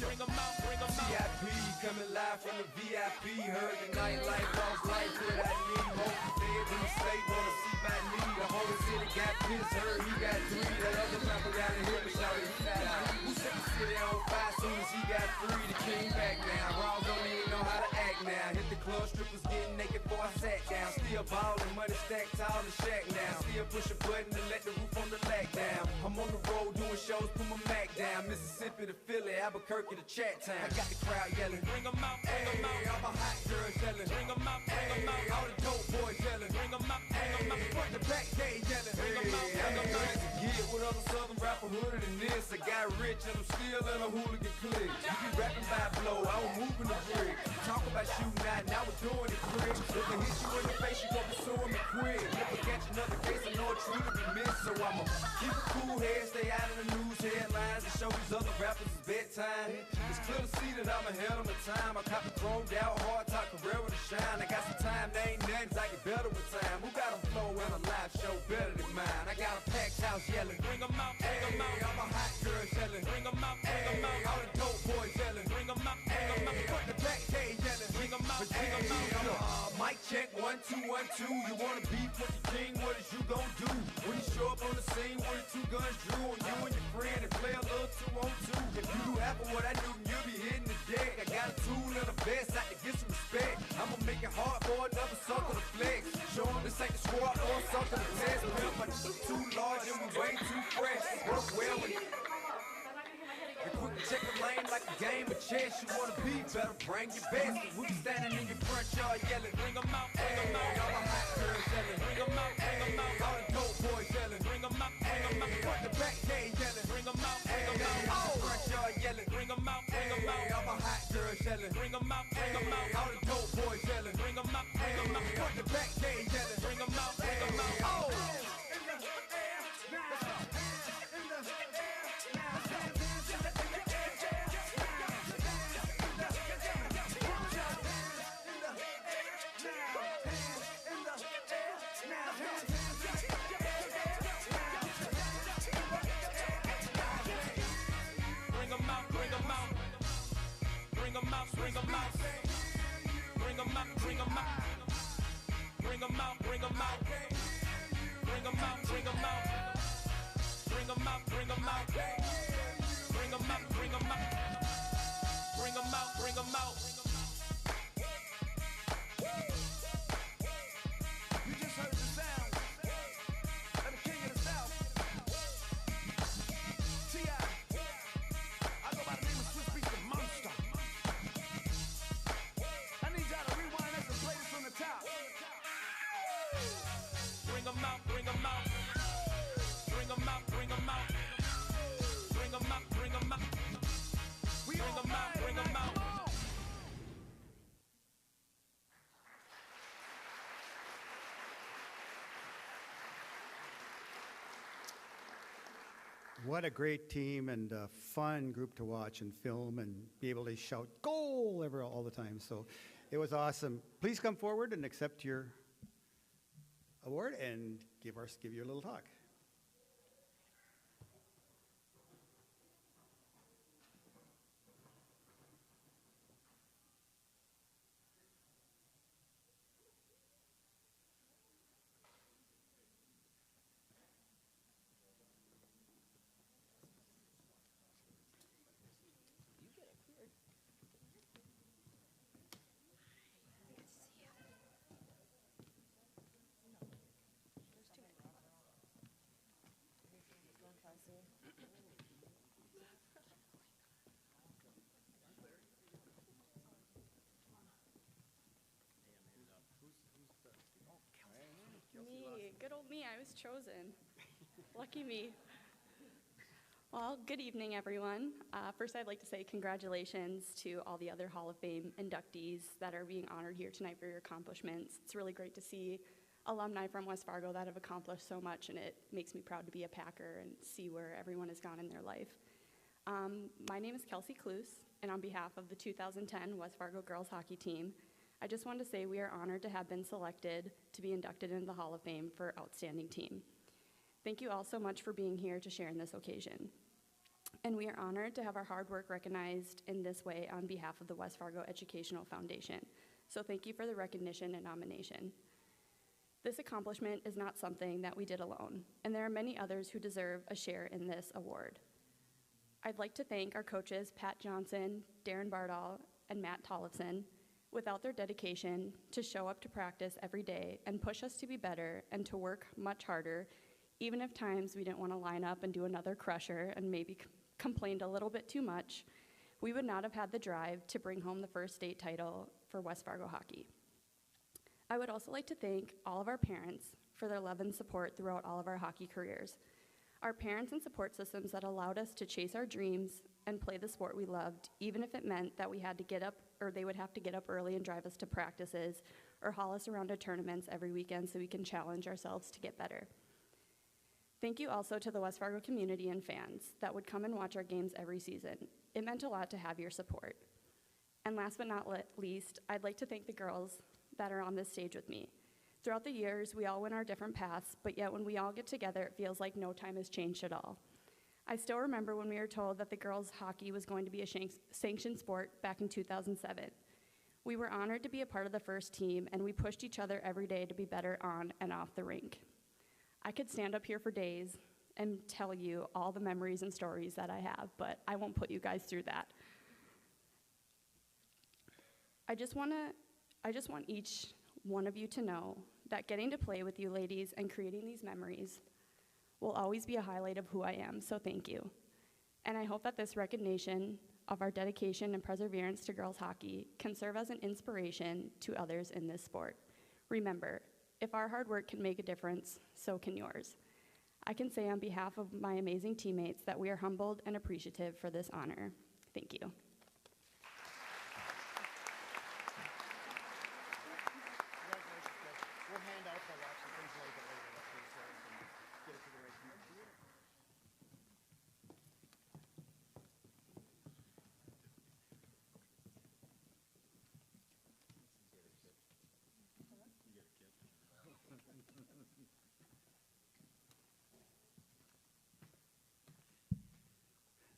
Bring them out, bring them out. VIP coming live from the VIP. Heard the nightlife, lost life without me. Most feds in the state wanna see my knee. The whole city got pissed, heard he got 3. That other rapper got a hit, but shouted he got 3. Who set the city on fire soon as he got 3? The king back now. Raw don't even know how to act now. Hit the club, strippers getting naked before I sat down. Still ballin', money stacked tall in the shack now. Still push a button to let the roof on the lag down. I'm on the road doing shows, put my Mac down. Mississippi to Philly, Albuquerque to Chat Town. I got the crowd yelling, bring them out, bring them out. All my hot girls yelling, bring them out, bring them out. All the dope boys yelling, bring them out, bring them out. Front the back gate yelling, bring them out, bring them out. Yeah, what other southern rapper hooded than this? I got rich and I'm still in a hooligan clique. You be rapping by blow, I was moving the brick. Talk about shooting out, now we're doing it quick. If I hit you in the face, you gon' be suing me quick. Never catch another case, I know it's true to be missed. So I'ma keep a cool head, stay out of the news headlines, and show these other rappers it's bedtime. It's clear to see that I'm ahead of my time. I copy chromed out, hard talk, career with a shine. I got some time, they ain't nothing, I get better with time. Who got a flow and a live show better than mine? I got a packed house yelling, bring them out, bring them out. All my hot girls yelling, bring them out, bring them out. All the dope boys yelling, bring them out, bring them out. Front the back gate yelling, bring them out, bring them out. Mic check, 1, 2, 1, 2. You wanna beef with the king, what is you gon' do? When you show up on the scene with the 2 guns drew on you and your friend and play a little 2-on-2. If you do half of what I do, then you'll be hitting the deck. I got a tool and a vest, I can get some respect. I'ma make it hard for another sucker to flex. Show them this ain't the squad or something to test. Pimp, my too large and we way too fresh. Work well with it. And quick to check the lane like a game of chess. You wanna be better, bring your best. We be standing in your front yard yelling, bring them out, bring them out. All my hot girls yelling, bring them out, bring them out. All the dope boys yelling, bring them out, bring them out. Front the back gate yelling, bring them out, bring them out. All the front yard yelling, bring them out, bring them out. All my hot girls yelling, bring them out, bring them out. All the dope boys yelling, bring them out, bring them out. Front the back gate yelling, bring them out, bring them out. Oh! Bring them out, bring them out, bring them out, bring them out, bring them out, bring them out, bring them out, bring them out, bring them out, bring them out, bring them out, bring them out, bring them out. You just heard the sound of the king of the south, T.I. I go by the name of Swiss Beats the Monster. Bring them out, bring them out, bring them out, bring them out, bring What a great team and a fun group to watch and film and be able to shout goal all the time. So it was awesome. Please come forward and accept your award and give you a little talk. Me, good old me, I was chosen. Lucky me. Well, good evening, everyone. First, I'd like to say congratulations to all the other Hall of Fame inductees that are being honored here tonight for your accomplishments. It's really great to see alumni from West Fargo that have accomplished so much, and it makes me proud to be a Packer and see where everyone has gone in their life. My name is Kelsey Kloos, and on behalf of the 2010 West Fargo girls hockey team, I just wanted to say we are honored to have been selected to be inducted into the Hall of Fame for Outstanding Team. Thank you all so much for being here to share in this occasion. And we are honored to have our hard work recognized in this way on behalf of the West Fargo Educational Foundation. So thank you for the recognition and nomination. This accomplishment is not something that we did alone, and there are many others who deserve a share in this award. I'd like to thank our coaches, Pat Johnson, Darren Bardall, and Matt Tollefson. Without their dedication to show up to practice every day and push us to be better and to work much harder, even if times we didn't want to line up and do another crusher and maybe complained a little bit too much, we would not have had the drive to bring home the first state title for West Fargo hockey. I would also like to thank all of our parents for their love and support throughout all of our hockey careers. Our parents and support systems that allowed us to chase our dreams and play the sport we loved, even if it meant that we had to get up, or they would have to get up early and drive us to practices or haul us around to tournaments every weekend so we can challenge ourselves to get better. Thank you also to the West Fargo community and fans that would come and watch our games every season. It meant a lot to have your support. And last but not least, I'd like to thank the girls that are on this stage with me. Throughout the years, we all went our different paths, but yet when we all get together, it feels like no time has changed at all. I still remember when we were told that the girls' hockey was going to be a sanctioned sport back in 2007. We were honored to be a part of the first team, and we pushed each other every day to be better on and off the rink. I could stand up here for days and tell you all the memories and stories that I have, but I won't put you guys through that. I just want each one of you to know that getting to play with you ladies and creating these memories will always be a highlight of who I am, so thank you. And I hope that this recognition of our dedication and perseverance to girls hockey can serve as an inspiration to others in this sport. Remember, if our hard work can make a difference, so can yours. I can say on behalf of my amazing teammates that we are humbled and appreciative for this honor. Thank you.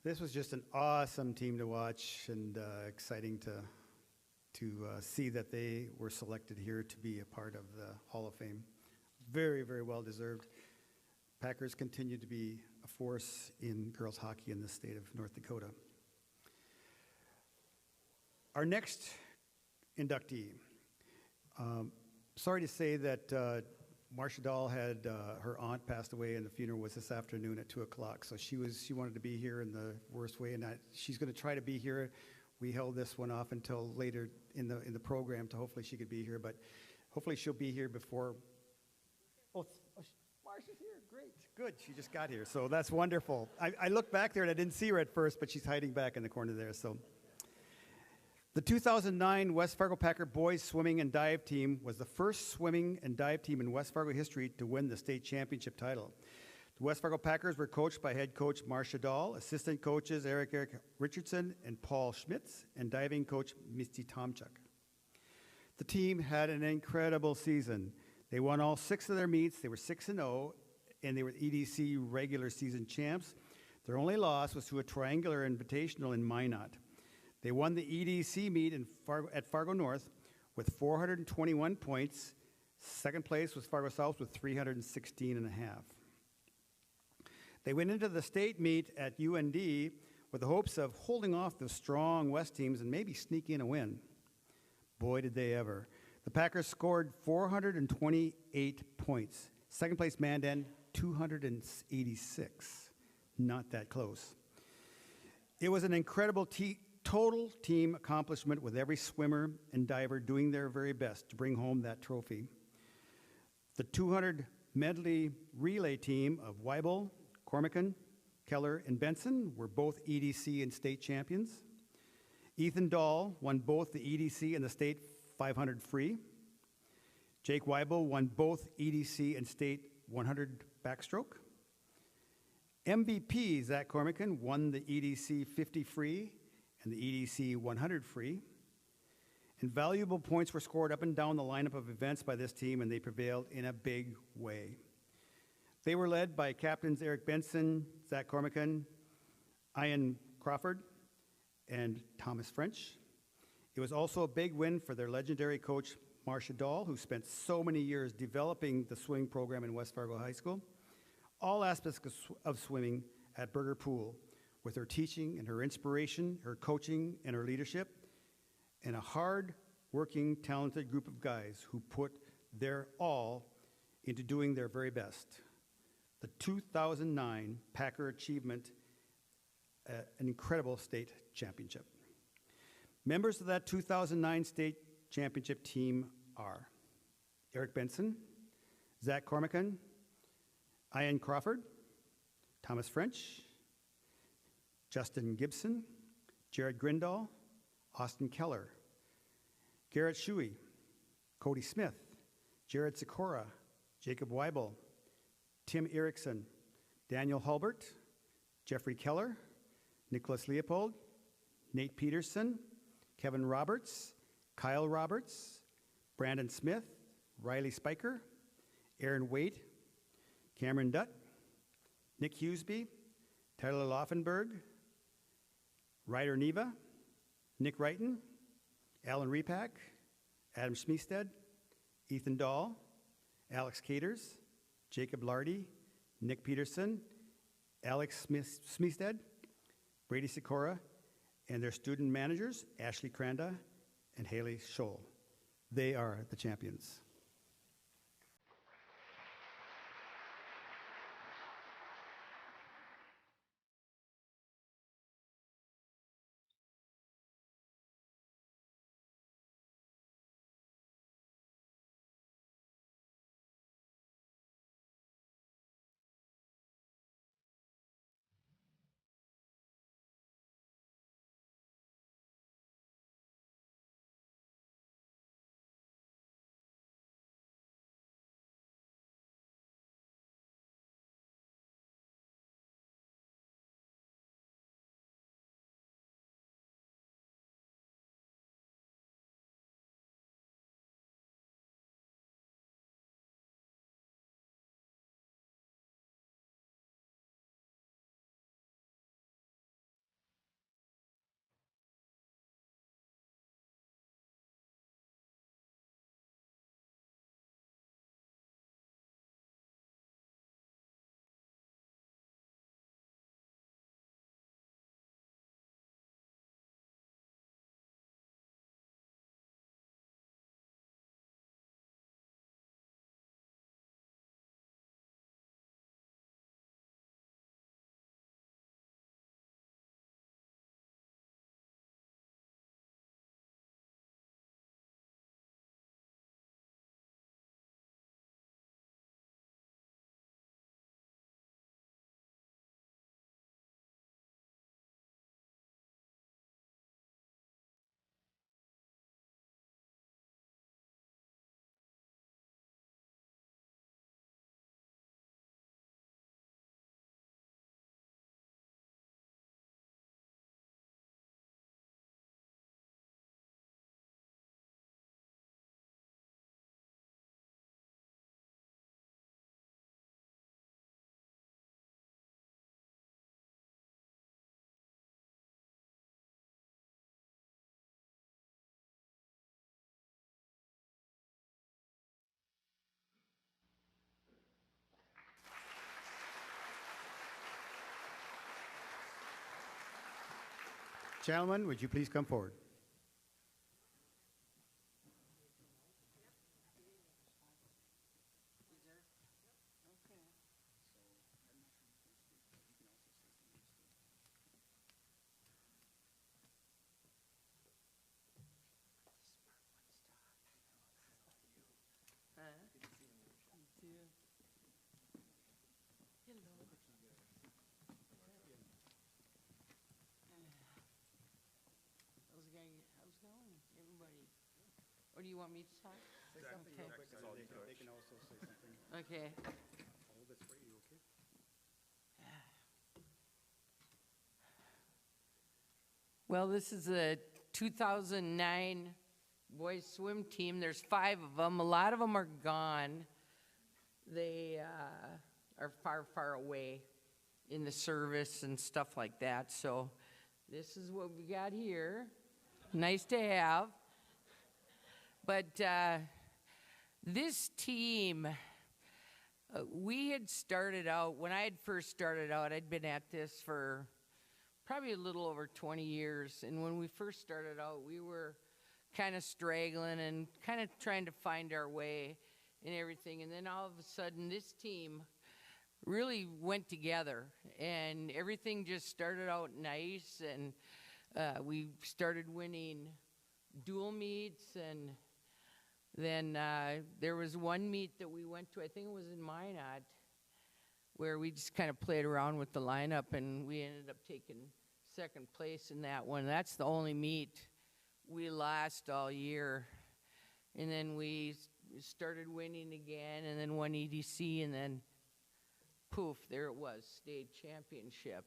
This was just an awesome team to watch, and exciting to see that they were selected here to be a part of the Hall of Fame. Very, very well deserved. Packers continue to be a force in girls hockey in the state of North Dakota. Our next inductee. Sorry to say that Marcia Dahl had her aunt passed away, and the funeral was this afternoon at 2 o'clock. So she wanted to be here in the worst way, and she's going to try to be here. We held this one off until later in the program to hopefully she could be here, but hopefully she'll be here before. Marcia's here. Great, good. She just got here, so that's wonderful. I looked back there and I didn't see her at first, but she's hiding back in the corner there. So. The 2009 West Fargo Packer boys swimming and dive team was the first swimming and dive team in West Fargo history to win the state championship title. The West Fargo Packers were coached by head coach Marcia Dahl, assistant coaches Eric Richardson and Paul Schmitz, and diving coach Misty Tomchuk. The team had an incredible season. They won all 6 of their meets. They were 6-0, and they were EDC regular season champs. Their only loss was to a triangular invitational in Minot. They won the EDC meet at Fargo North with 421 points. Second place was Fargo South with 316.5. They went into the state meet at UND with the hopes of holding off the strong West teams and maybe sneak in a win. Boy, did they ever. The Packers scored 428 points. Second place Mandan, 286. Not that close. It was an incredible total team accomplishment with every swimmer and diver doing their very best to bring home that trophy. The 200 medley relay team of Weibel, Cormican, Keller, and Benson were both EDC and state champions. Ethan Dahl won both the EDC and the state 500 free. Jake Weibel won both EDC and state 100 backstroke. MVP Zach Cormican won the EDC 50 free and the EDC 100 free. And valuable points were scored up and down the lineup of events by this team, and they prevailed in a big way. They were led by captains Eric Benson, Zach Cormican, Ian Crawford, and Thomas French. It was also a big win for their legendary coach, Marcia Dahl, who spent so many years developing the swimming program in West Fargo High School. All aspects of swimming at Burger Pool, with her teaching and her inspiration, her coaching and her leadership, and a hard-working, talented group of guys who put their all into doing their very best. The 2009 Packer Achievement, an incredible state championship. Members of that 2009 state championship team are Eric Benson, Zach Cormican, Ian Crawford, Thomas French, Justin Gibson, Jared Grindall, Austin Keller, Garrett Shuey, Cody Smith, Jared Sikora, Jacob Weibel, Tim Erickson, Daniel Hulbert, Jeffrey Keller, Nicholas Leopold, Nate Peterson, Kevin Roberts, Kyle Roberts, Brandon Smith, Riley Spiker, Aaron Waite, Cameron Dutt, Nick Hughesby, Tyler Laufenberg, Ryder Neva, Nick Wrighton, Alan Repack, Adam Schmiested, Ethan Dahl, Alex Caters, Jacob Lardy, Nick Peterson, Alex Schmiested, Brady Sikora, and their student managers, Ashley Cranda and Haley Scholl. They are the champions. Gentlemen, would you please come forward? How's it going, everybody? Or do you want me to talk? Say something real quick. They can also say something. Okay. Hold this for you, okay? Well, this is a 2009 boys swim team. There's 5 of them. A lot of them are gone. They are far, far away in the service and stuff like that. So this is what we got here. Nice to have. But this team, we had started out, when I had first started out, I'd been at this for probably a little over 20 years. And when we first started out, we were kind of straggling and kind of trying to find our way and everything. And then all of a sudden, this team really went together. And everything just started out nice. And we started winning dual meets. And then there was one meet that we went to, I think it was in Minot, where we just kind of played around with the lineup, and we ended up taking second place in that one. That's the only meet we lost all year. And then we started winning again, and then won EDC, and then poof, there it was, state championship.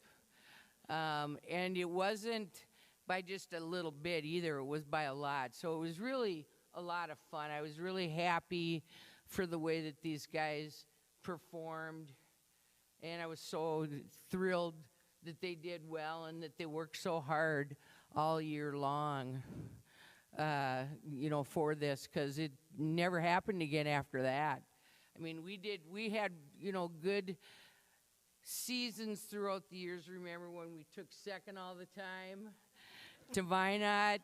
And it wasn't by just a little bit either, it was by a lot. So it was really a lot of fun. I was really happy for the way that these guys performed, and I was so thrilled that they did well and that they worked so hard all year long, for this, because it never happened again after that. I mean, we had, good seasons throughout the years. Remember when we took second all the time to Minot,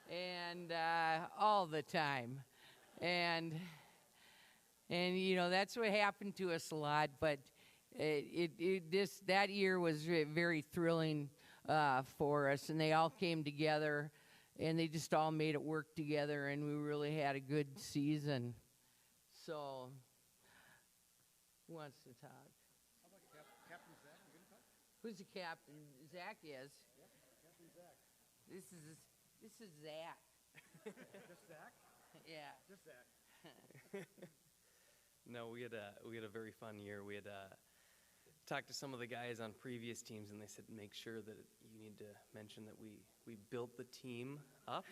and all the time, and that's what happened to us a lot. But that year was very thrilling for us, and they all came together, and they just all made it work together, and we really had a good season. So, who wants to talk? How about Captain Zach? You gonna talk? Who's the captain? Zach is. Yep, Captain Zach. This is Zach. Just Zach? Yeah. Just Zach. No, we had a very fun year. We had talked to some of the guys on previous teams, and they said make sure that you need to mention that we built the team up.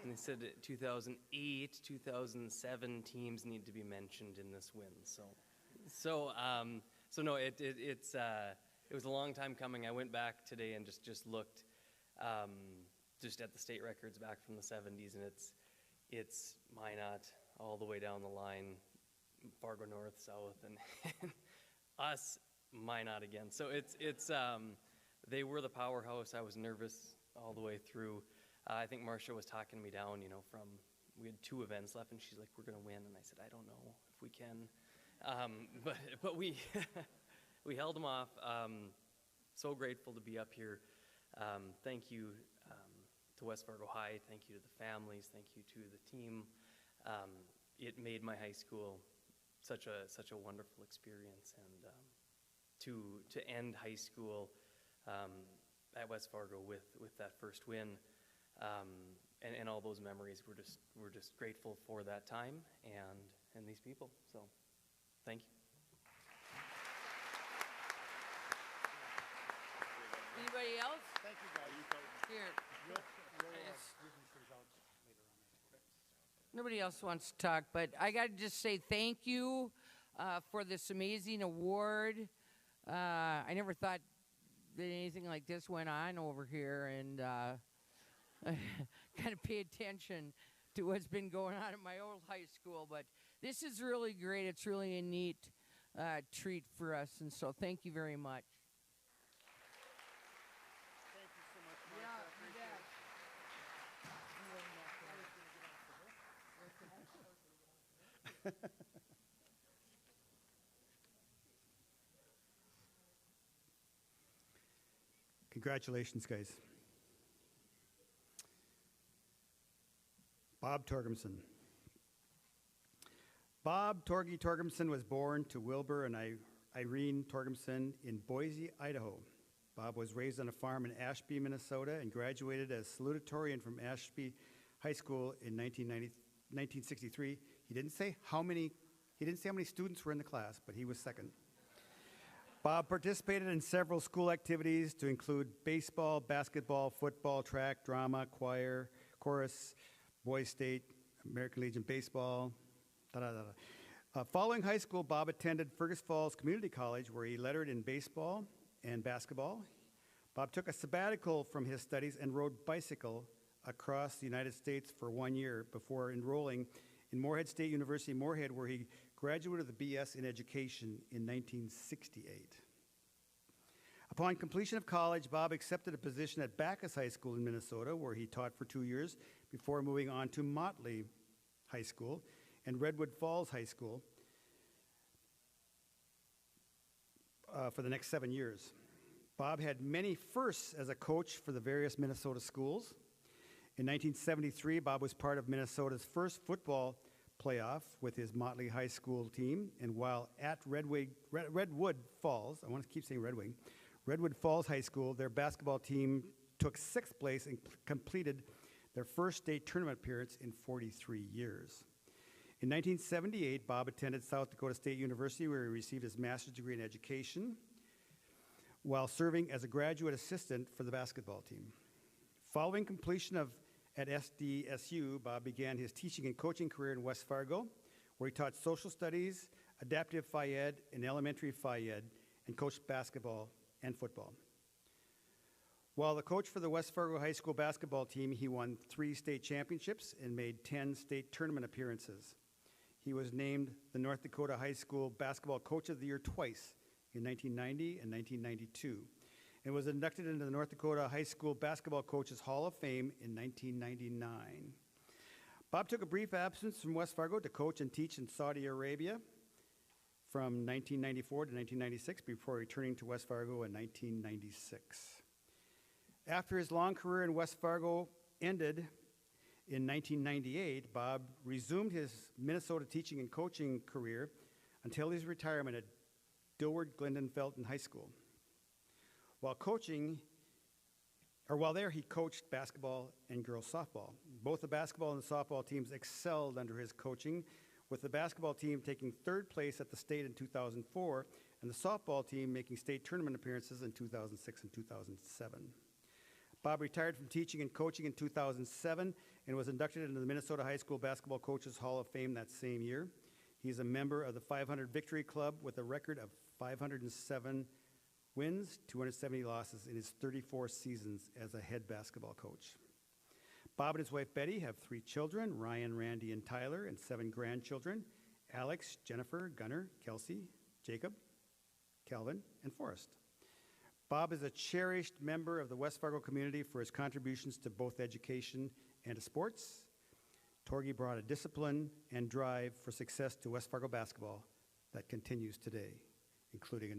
And they said 2008, 2007 teams need to be mentioned in this win. So no, it was a long time coming. I went back today and just looked just at the state records back from the 70s, and it's Minot all the way down the line, Fargo North, South, and us, Minot again. So it's they were the powerhouse. I was nervous all the way through. I think Marcia was talking me down, we had 2 events left, and she's like, we're going to win. And I said, I don't know if we can. But we we held them off. So grateful to be up here. Thank you to West Fargo High. Thank you to the families. Thank you to the team. It made my high school such a wonderful experience, and to end high school at West Fargo with that first win, and all those memories, we're just grateful for that time and these people. So, thank you. Anybody else? Thank you, guys. Here. You'll even things out later on. Nobody else wants to talk, but I got to just say thank you for this amazing award. I never thought that anything like this went on over here, and kind of pay attention to what's been going on at my old high school. But this is really great. It's really a neat treat for us, and so thank you very much. Thank you so much. Congratulations, guys. Bob Torgumson. Bob Torgy Torgumson was born to Wilbur and Irene Torgumson in Boise, Idaho. Bob was raised on a farm in Ashby, Minnesota, and graduated as salutatorian from Ashby High School in 1963. He didn't say how many students were in the class, but he was second. Bob participated in several school activities to include baseball, basketball, football, track, drama, choir, chorus, Boys State, American Legion baseball, following high school, Bob attended Fergus Falls Community College, where he lettered in baseball and basketball. Bob took a sabbatical from his studies and rode bicycle across the United States for 1 year before enrolling in Moorhead State University, Moorhead, where he graduated with a BS in education in 1968. Upon completion of college, Bob accepted a position at Bacchus High School in Minnesota, where he taught for 2 years before moving on to Motley High School and Redwood Falls High School for the next 7 years. Bob had many firsts as a coach for the various Minnesota schools. In 1973, Bob was part of Minnesota's first football playoff with his Motley High School team, and while at Redwood Falls, I want to keep saying Red Wing, Redwood Falls High School, their basketball team took 6th place and completed their first state tournament appearance in 43 years. In 1978, Bob attended South Dakota State University, where he received his master's degree in education while serving as a graduate assistant for the basketball team. Following completion at SDSU, Bob began his teaching and coaching career in West Fargo, where he taught social studies, adaptive phy ed, and elementary phy ed, and coached basketball and football. While the coach for the West Fargo High School basketball team, he won 3 state championships and made 10 state tournament appearances. He was named the North Dakota High School Basketball Coach of the Year twice, in 1990 and 1992, and was inducted into the North Dakota High School Basketball Coaches Hall of Fame in 1999. Bob took a brief absence from West Fargo to coach and teach in Saudi Arabia from 1994 to 1996 before returning to West Fargo in 1996. After his long career in West Fargo ended in 1998, Bob resumed his Minnesota teaching and coaching career until his retirement at Dilward Glendon Felton High School. While there, he coached basketball and girls softball. Both the basketball and the softball teams excelled under his coaching, with the basketball team taking 3rd place at the state in 2004, and the softball team making state tournament appearances in 2006 and 2007. Bob retired from teaching and coaching in 2007 and was inducted into the Minnesota High School Basketball Coaches Hall of Fame that same year. He's a member of the 500 Victory Club with a record of 507 wins, 270 losses in his 34 seasons as a head basketball coach. Bob and his wife Betty have 3 children, Ryan, Randy, and Tyler, and 7 grandchildren, Alex, Jennifer, Gunnar, Kelsey, Jacob, Calvin, and Forrest. Bob is a cherished member of the West Fargo community for his contributions to both education and to sports. Torgy brought a discipline and drive for success to West Fargo basketball that continues today, including a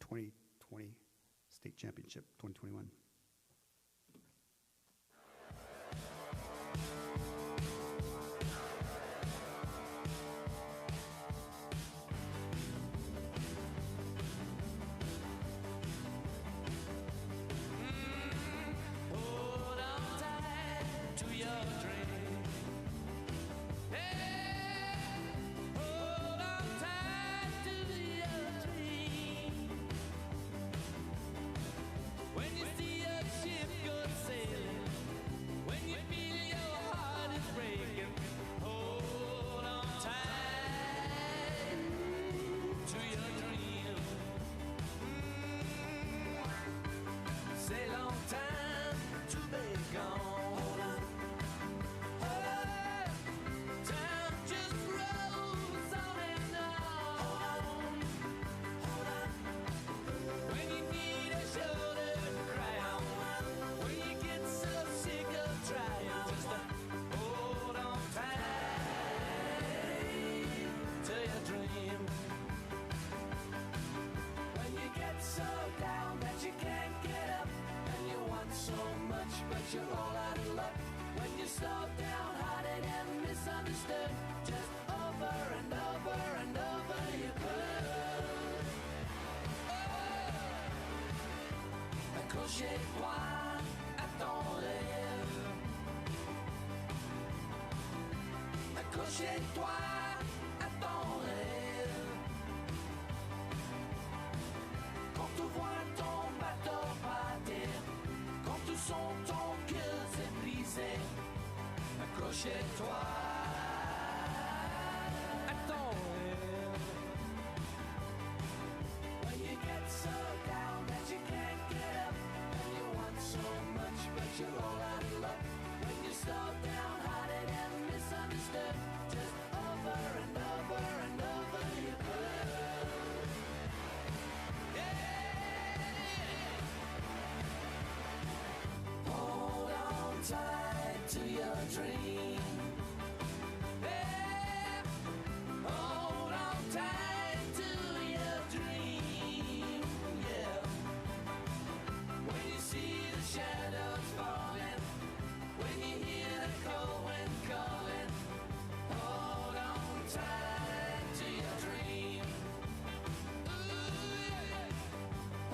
2020 state championship, 2021. When you see you're all out of luck. When you're slow down, hearted and misunderstood, just over and over and over you could. Accrochez-toi à ton rêve. Accrochez-toi à ton rêve. Quand tu vois ton bateau partir, quand tu sens ton cœur se briser, accrochez-toi à ton rêve. When you get so down that you can't get up, and you want so much but you're all out of luck. When you're slow down, hearted and misunderstood, just over and over and over you could. Hold on tight to your dream. Yeah. Hold on tight to your dream. Yeah. When you see the shadows falling, when you hear the cold wind calling, hold on tight to your dream. Ooh, yeah.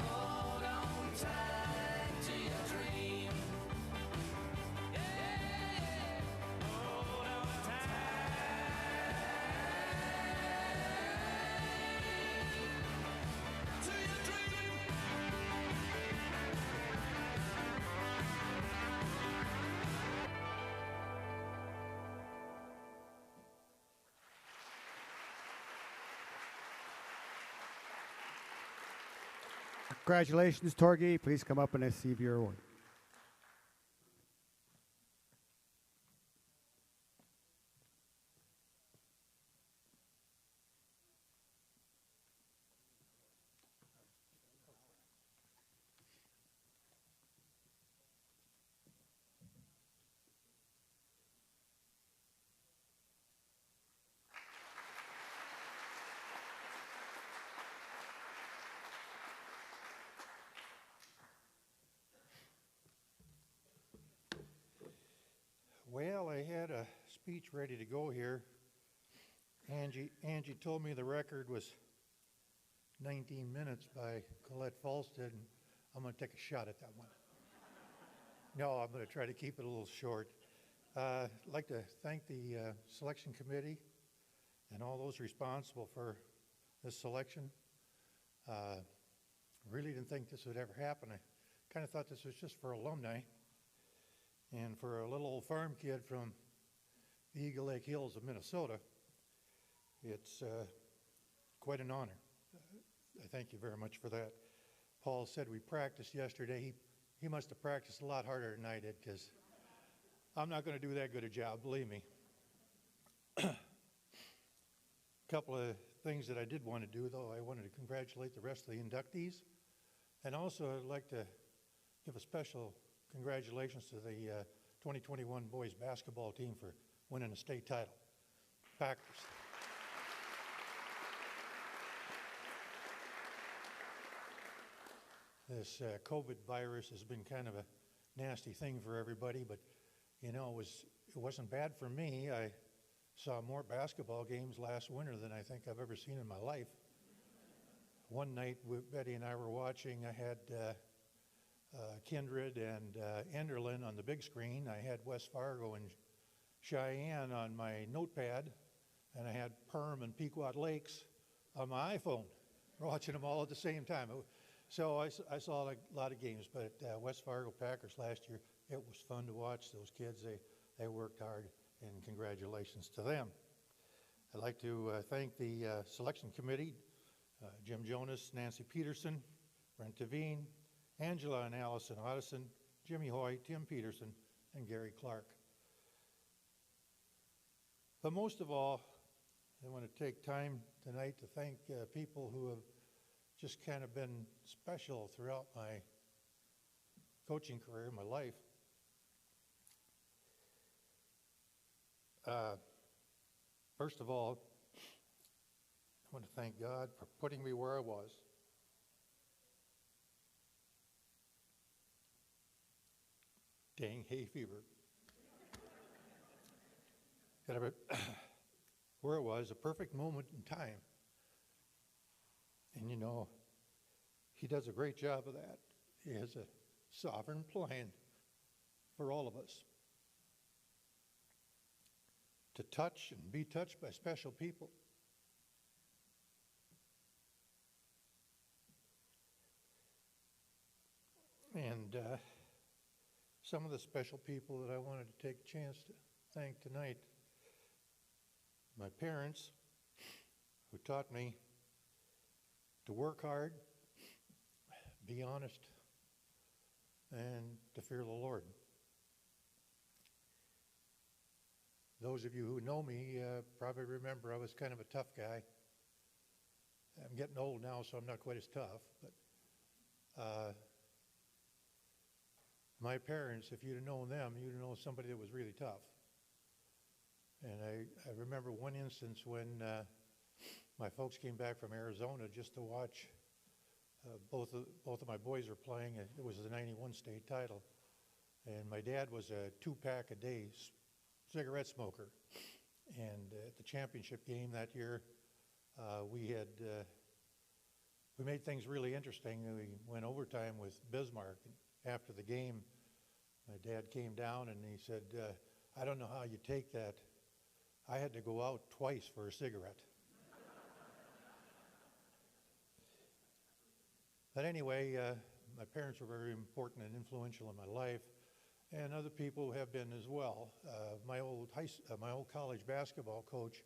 Hold on tight to your dream. Yeah. Hold on tight to your dream. Congratulations, Torgi. Please come up and receive your award. Well, I had a speech ready to go here. Angie told me the record was 19 minutes by Colette Falstead, and I'm going to take a shot at that one. No, I'm going to try to keep it a little short. I'd like to thank the selection committee and all those responsible for this selection. Really didn't think this would ever happen. I kind of thought this was just for alumni. And for a little old farm kid from the Eagle Lake Hills of Minnesota, it's quite an honor. I thank you very much for that. Paul said we practiced yesterday. He must have practiced a lot harder than I did, because I'm not going to do that good a job, believe me. A couple of things that I did want to do, though. I wanted to congratulate the rest of the inductees. And also, I'd like to give a special congratulations to the 2021 boys basketball team for winning a state title. Packers. This COVID virus has been kind of a nasty thing for everybody, but you know, it wasn't bad for me. I saw more basketball games last winter than I think I've ever seen in my life. One night, Betty and I were watching. I had Kindred and Enderlin on the big screen. I had West Fargo and Cheyenne on my notepad, and I had Perm and Pequot Lakes on my iPhone. We're watching them all at the same time. So I saw a lot of games, but West Fargo Packers last year, it was fun to watch. Those kids, they worked hard, and congratulations to them. I'd like to thank the selection committee, Jim Jonas, Nancy Peterson, Brent Devine, Angela and Allison Otteson, Jimmy Hoy, Tim Peterson, and Gary Clark. But most of all, I want to take time tonight to thank people who have just kind of been special throughout my coaching career, my life. First of all, I want to thank God for putting me where I was. dang hay fever. Where it was, a perfect moment in time. And you know, he does a great job of that. He has a sovereign plan for all of us to touch and be touched by special people. And some of the special people that I wanted to take a chance to thank tonight, my parents, who taught me to work hard, be honest, and to fear the Lord. Those of you who know me probably remember I was kind of a tough guy. I'm getting old now, so I'm not quite as tough, but my parents, if you'd have known them, you'd have known somebody that was really tough. And I remember one instance when my folks came back from Arizona just to watch both of my boys were playing. It was the '91 state title. And my dad was a 2-pack a day cigarette smoker. And at the championship game that year, we made things really interesting. We went overtime with Bismarck. And after the game, my dad came down and he said, I don't know how you take that. I had to go out twice for a cigarette. But anyway, my parents were very important and influential in my life, and other people have been as well. My old college basketball coach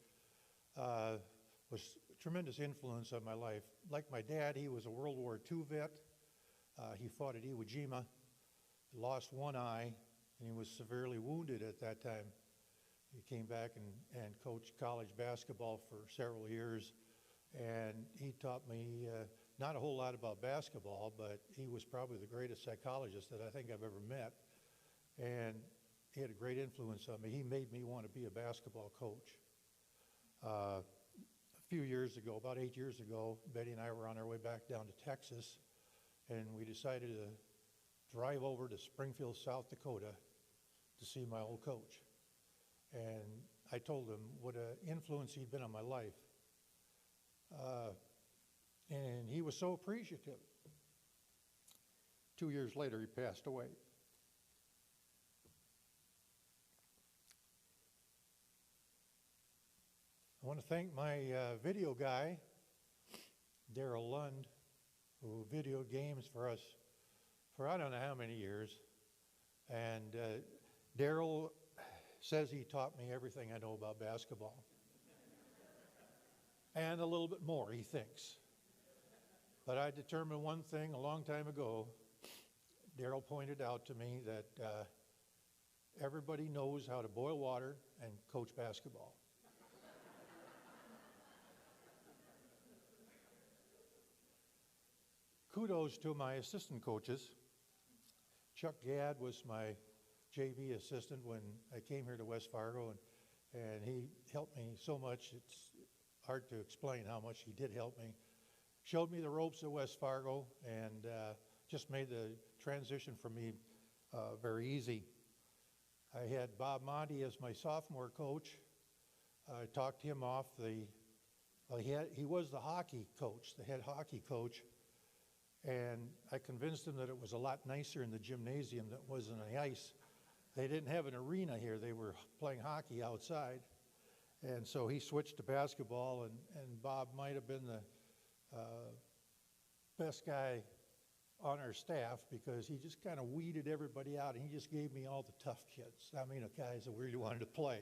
was a tremendous influence on my life. Like my dad, he was a World War II vet. He fought at Iwo Jima, lost one eye, and he was severely wounded at that time. He came back and coached college basketball for several years, and he taught me not a whole lot about basketball, but he was probably the greatest psychologist that I think I've ever met, and he had a great influence on me. He made me want to be a basketball coach. A few years ago, about 8 years ago, Betty and I were on our way back down to Texas, and we decided to drive over to Springfield, South Dakota to see my old coach. And I told him what an influence he'd been on my life. And he was so appreciative. 2 years later, he passed away. I want to thank my video guy, Daryl Lund, who videoed games for us for I don't know how many years. And Daryl says he taught me everything I know about basketball. And a little bit more, he thinks. But I determined one thing a long time ago. Daryl pointed out to me that everybody knows how to boil water and coach basketball. Kudos to my assistant coaches. Chuck Gadd was my JV assistant when I came here to West Fargo, and he helped me so much. It's hard to explain how much he did help me. Showed me the ropes at West Fargo and just made the transition for me very easy. I had Bob Monty as my sophomore coach. I talked him off he was the hockey coach, the head hockey coach, and I convinced him that it was a lot nicer in the gymnasium than it was on the ice. They didn't have an arena here. They were playing hockey outside. And so he switched to basketball, and Bob might have been the best guy on our staff because he just kind of weeded everybody out, and he just gave me all the tough kids. I mean, the guys that really wanted to play.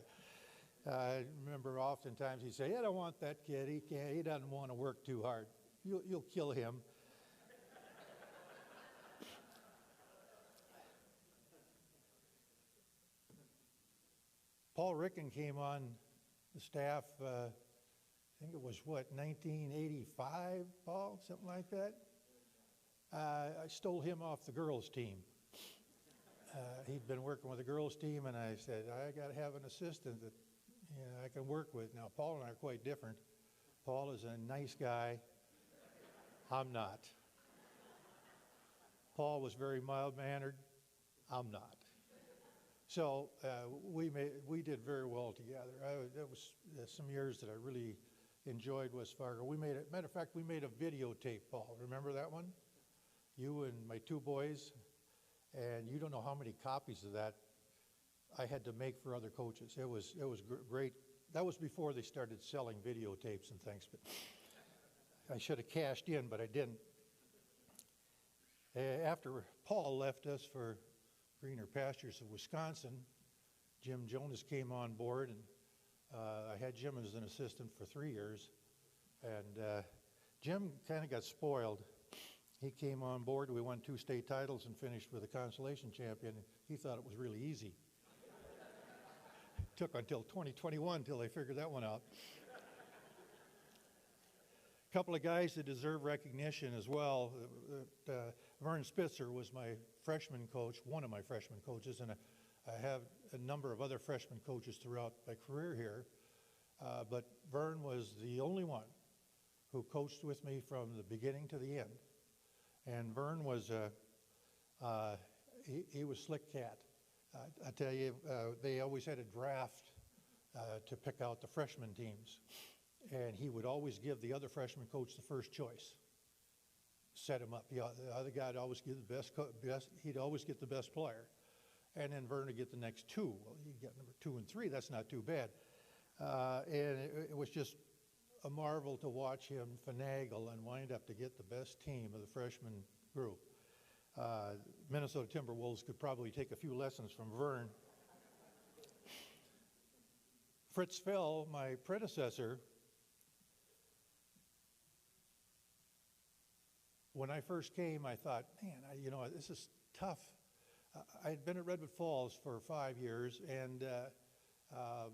I remember oftentimes he'd say, I don't want that kid. He doesn't want to work too hard. You'll kill him. Paul Ricken came on the staff, I think it was, 1985, Paul, something like that? I stole him off the girls' team. He'd been working with the girls' team, and I said, I got to have an assistant that I can work with. Now, Paul and I are quite different. Paul is a nice guy. I'm not. Paul was very mild-mannered. I'm not. So we did very well together. That was some years that I really enjoyed West Fargo. Matter of fact, we made a videotape, Paul. Remember that one? You and my two boys, and you don't know how many copies of that I had to make for other coaches. It was great. That was before they started selling videotapes and things, but I should have cashed in, but I didn't. After Paul left us for greener pastures of Wisconsin, Jim Jonas came on board, and I had Jim as an assistant for 3 years, and Jim kind of got spoiled. He came on board, we won 2 state titles and finished with a consolation champion. He thought it was really easy. Took until 2021 till they figured that one out. A couple of guys that deserve recognition as well. Vern Spitzer was my freshman coach, one of my freshman coaches, and I have a number of other freshman coaches throughout my career here. But Vern was the only one who coached with me from the beginning to the end. And Vern was, he was slick cat. I tell you, they always had a draft to pick out the freshman teams. And he would always give the other freshman coach the first choice. Set him up. The other guy would always give the best, he'd always get the best player. And then Vern would get the next 2. Well, you get number 2 and 3, that's not too bad. And it was just a marvel to watch him finagle and wind up to get the best team of the freshman group. Minnesota Timberwolves could probably take a few lessons from Vern. Fritz Fell, my predecessor, when I first came, I thought, man, this is tough. I had been at Redwood Falls for 5 years, and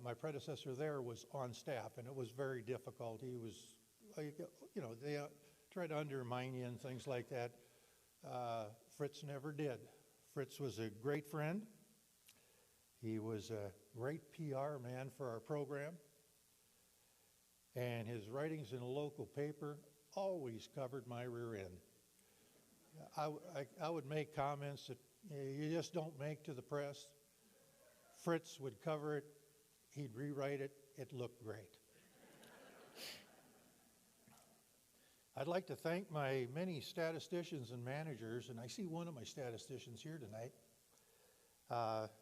my predecessor there was on staff, and it was very difficult. He was, they tried to undermine you and things like that. Fritz never did. Fritz was a great friend. He was a great PR man for our program, and his writings in a local paper always covered my rear end. I would make comments that you just don't make to the press. Fritz would cover it, he'd rewrite it, it looked great. I'd like to thank my many statisticians and managers, and I see one of my statisticians here tonight.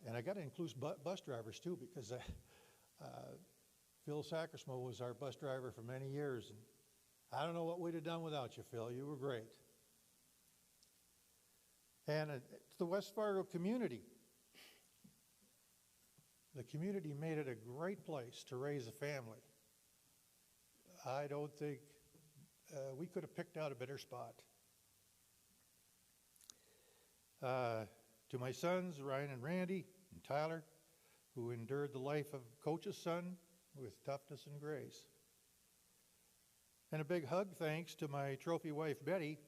And I got to include bus drivers too, because Phil Sackersmo was our bus driver for many years. And I don't know what we'd have done without you, Phil. You were great. And it's the West Fargo community. The community made it a great place to raise a family. I don't think we could have picked out a better spot. To my sons, Ryan and Randy, and Tyler, who endured the life of coach's son with toughness and grace. And a big hug thanks to my trophy wife, Betty,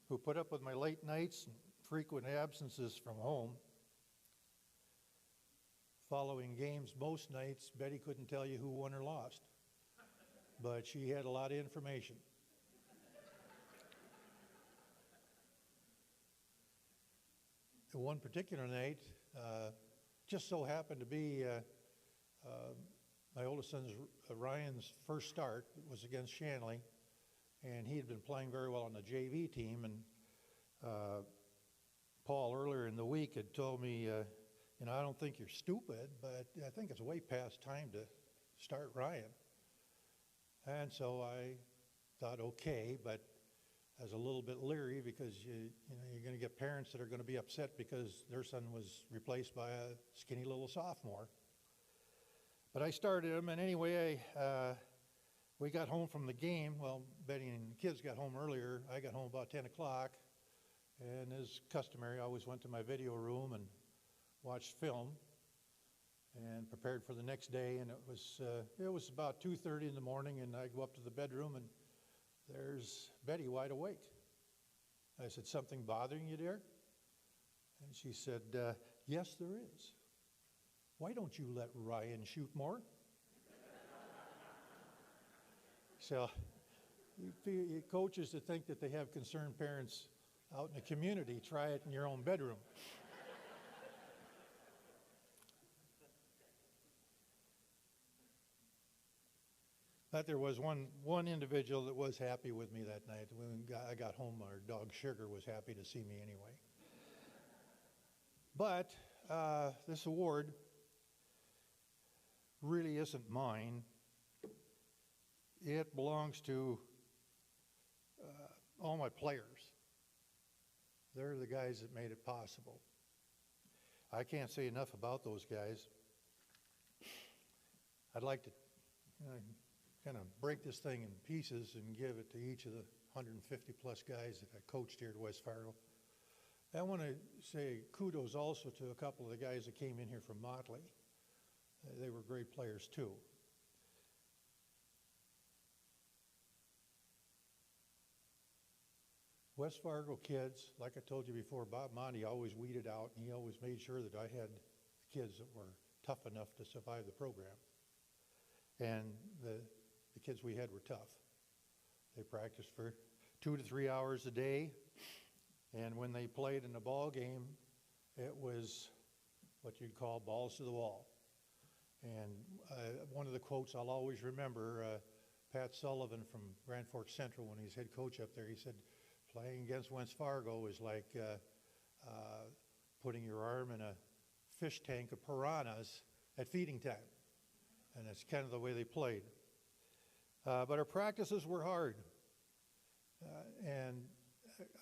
who put up with my late nights and frequent absences from home. Following games most nights, Betty couldn't tell you who won or lost, but she had a lot of information. One particular night, just so happened to be my oldest son's, Ryan's first start was against Shanley, and he had been playing very well on the JV team, and Paul earlier in the week had told me, I don't think you're stupid, but I think it's way past time to start Ryan. And so I thought, okay, but I was a little bit leery because you're going to get parents that are going to be upset because their son was replaced by a skinny little sophomore. But I started him, and anyway, we got home from the game. Well, Betty and the kids got home earlier. I got home about 10 o'clock, and as customary, I always went to my video room and watched film and prepared for the next day. And it was about 2:30 in the morning, and I go up to the bedroom, and there's Betty wide awake. I said, "Something bothering you, dear?" And she said, "Yes, there is. Why don't you let Ryan shoot more?" So you coaches that think that they have concerned parents out in the community, try it in your own bedroom. But there was one individual that was happy with me that night. When I got home, our dog Sugar was happy to see me anyway. But this award really isn't mine. It belongs to all my players. They're the guys that made it possible. I can't say enough about those guys. I'd like to kind of break this thing in pieces and give it to each of the 150 plus guys that I coached here at West Fargo. I want to say kudos also to a couple of the guys that came in here from Motley. They were great players too. West Fargo kids, like I told you before, Bob Monty always weeded out, and he always made sure that I had kids that were tough enough to survive the program. And the kids we had were tough. They practiced for 2 to 3 hours a day, and when they played in a ball game, it was what you'd call balls to the wall. And one of the quotes I'll always remember, Pat Sullivan from Grand Forks Central, when he's head coach up there, he said, playing against West Fargo is like putting your arm in a fish tank of piranhas at feeding time. And that's kind of the way they played. But our practices were hard. And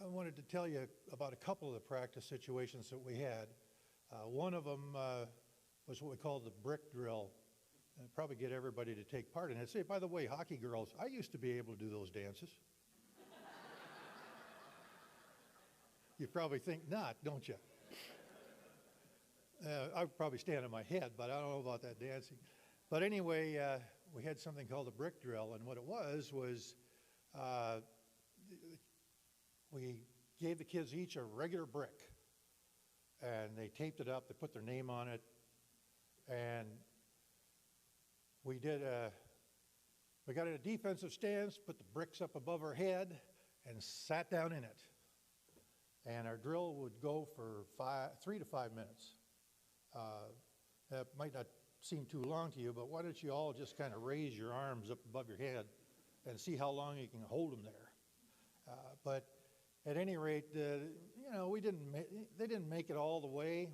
I wanted to tell you about a couple of the practice situations that we had. One of them was what we called the brick drill. And I'd probably get everybody to take part in it. Say, by the way, hockey girls, I used to be able to do those dances. You probably think not, don't you? I would probably stand on my head, but I don't know about that dancing. But anyway, we had something called a brick drill, and what it was we gave the kids each a regular brick, and they taped it up, they put their name on it, and we got in a defensive stance, put the bricks up above our head, and sat down in it. And our drill would go for 3 to 5 minutes. That might not seem too long to you, but why don't you all just kind of raise your arms up above your head and see how long you can hold them there. But at any rate, they didn't make it all the way,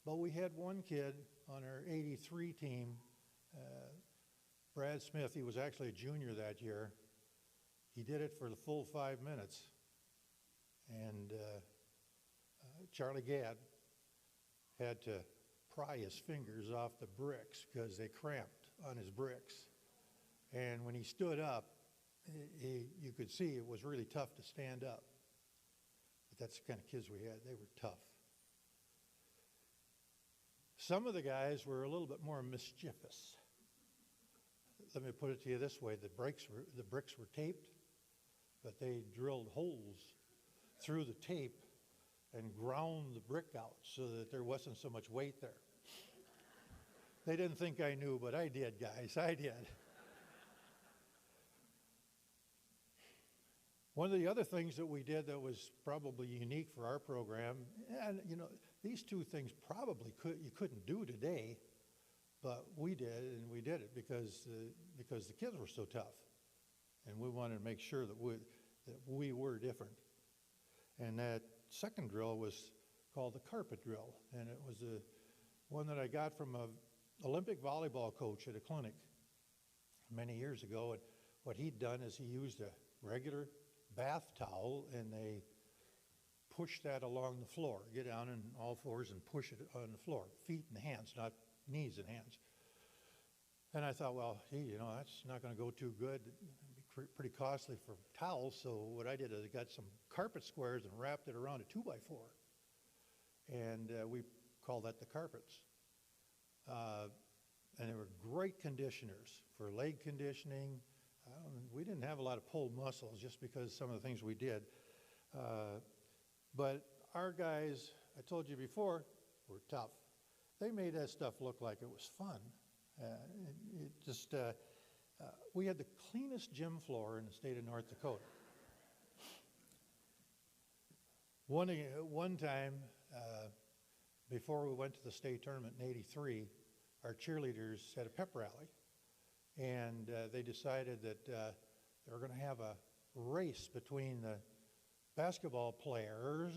but we had one kid on our 83 team, Brad Smith. He was actually a junior that year. He did it for the full 5 minutes. And Charlie Gadd had to pry his fingers off the bricks because they cramped on his bricks. And when he stood up, you could see it was really tough to stand up. But that's the kind of kids we had. They were tough. Some of the guys were a little bit more mischievous. Let me put it to you this way. The bricks were taped, but they drilled holes through the tape and ground the brick out so that there wasn't so much weight there. They didn't think I knew, but I did, guys. I did. One of the other things that we did that was probably unique for our program, and these two things probably you couldn't do today, but we did, and we did it because the kids were so tough, and we wanted to make sure that we were different. And that second drill was called the carpet drill, and it was one that I got from an Olympic volleyball coach at a clinic many years ago. And what he'd done is he used a regular bath towel, and they pushed that along the floor. Get down on all fours and push it on the floor, feet and hands, not knees and hands. And I thought, well, that's not going to go too good. Pretty costly for towels, so what I did is I got some carpet squares and wrapped it around a 2x4, and we called that the carpets. And they were great conditioners for leg conditioning. We didn't have a lot of pulled muscles just because some of the things we did, but our guys, I told you before, were tough. They made that stuff look like it was fun. We had the cleanest gym floor in the state of North Dakota. One time, before we went to the state tournament in '83, our cheerleaders had a pep rally. and they decided that they were going to have a race between the basketball players,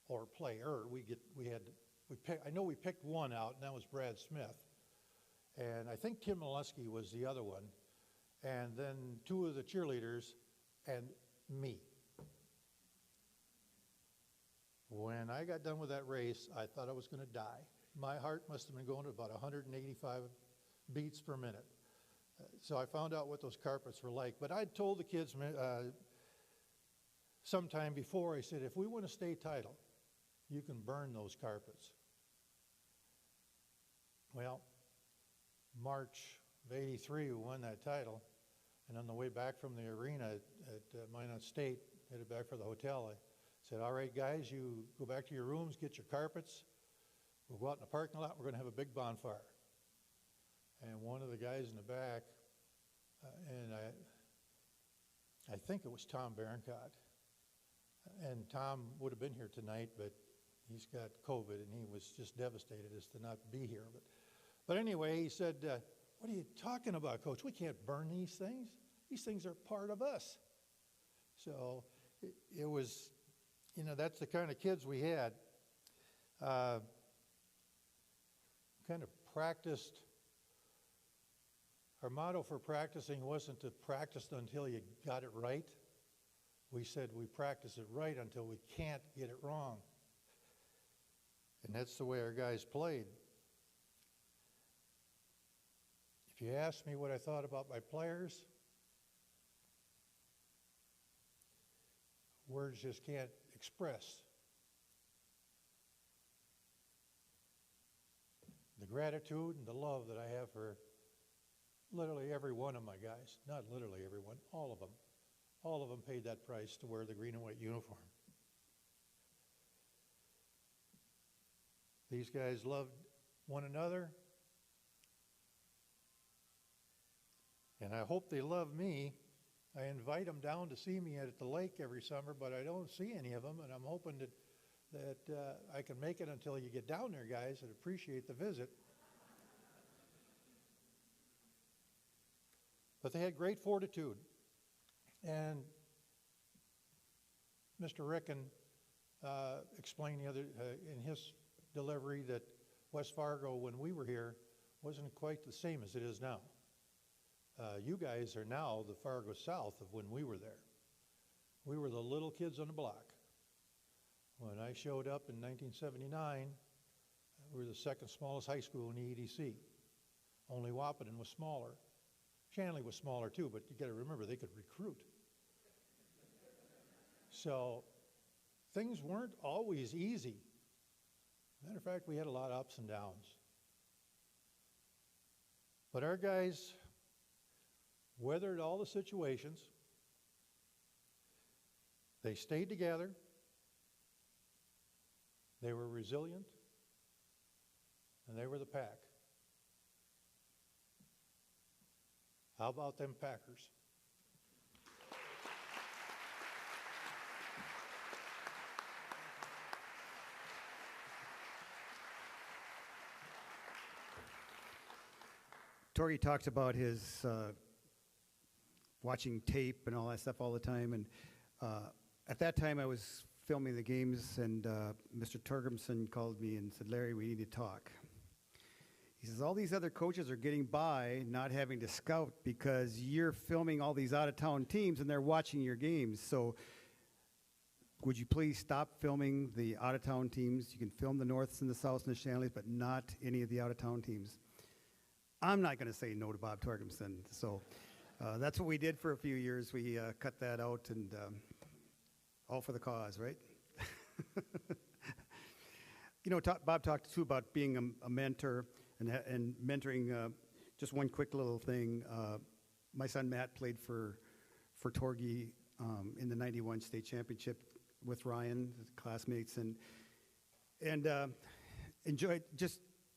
or player. I know we picked one out, and that was Brad Smith, and I think Tim Molesky was the other one, and then two of the cheerleaders, and me. When I got done with that race, I thought I was going to die. My heart must have been going to about 185 beats per minute. So I found out what those carpets were like. But I told the kids sometime before, I said, if we win a state title, you can burn those carpets. Well, March of '83, we won that title. And on the way back from the arena at Minot State, headed back for the hotel, I said, all right, guys, you go back to your rooms, get your carpets. We'll go out in the parking lot. We're going to have a big bonfire. And one of the guys in the back, and I think it was Tom Berencott. And Tom would have been here tonight, but he's got COVID, and he was just devastated as to not be here. But anyway, he said, what are you talking about, Coach? We can't burn these things. These things are part of us. So it was, that's the kind of kids we had. Kind of practiced. Our motto for practicing wasn't to practice until you got it right. We said we practice it right until we can't get it wrong. And that's the way our guys played. If you ask me what I thought about my players, words just can't express the gratitude and the love that I have for literally every one of my guys. Not literally everyone, all of them. All of them paid that price to wear the green and white uniform. These guys loved one another, and I hope they love me. I invite them down to see me at the lake every summer, but I don't see any of them, and I'm hoping that I can make it until you get down there, guys, and appreciate the visit. But they had great fortitude. And Mr. Ricken explained the other in his delivery that West Fargo, when we were here, wasn't quite the same as it is now. You guys are now the Fargo South of when we were there. We were the little kids on the block. When I showed up in 1979, we were the second smallest high school in the EDC. Only Wahpeton was smaller. Shanley was smaller too, but you got to remember they could recruit. So things weren't always easy. Matter of fact, we had a lot of ups and downs. But our guys weathered all the situations. They stayed together. They were resilient. And they were the pack. How about them Packers? Torgy talks about his watching tape and all that stuff all the time. And at that time, I was filming the games, and Mr. Torgerson called me and said, Larry, we need to talk. He says, all these other coaches are getting by not having to scout because you're filming all these out-of-town teams and they're watching your games. So would you please stop filming the out-of-town teams? You can film the Norths and the Souths and the Shanleys, but not any of the out-of-town teams. I'm not going to say no to Bob Torgerson. So that's what we did for a few years. We cut that out, and all for the cause, right? Bob talked too about being a mentor and mentoring. Just one quick little thing. My son Matt played for Torgy in the '91 state championship with Ryan, his classmates, and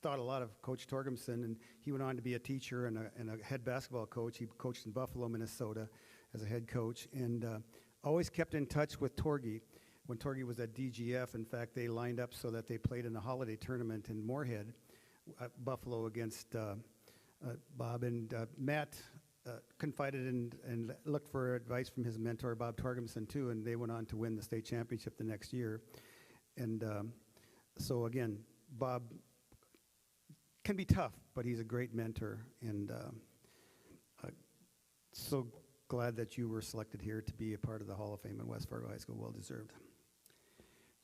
thought a lot of Coach Torgerson, and he went on to be a teacher and a head basketball coach. He coached in Buffalo, Minnesota as a head coach, and always kept in touch with Torgy. When Torgy was at DGF, in fact, they lined up so that they played in a holiday tournament in Moorhead, Buffalo against Bob. And Matt confided and looked for advice from his mentor, Bob Torgumson, too, and they went on to win the state championship the next year. And so, again, Bob can be tough, but he's a great mentor, and so glad that you were selected here to be a part of the Hall of Fame at West Fargo High School. Well deserved.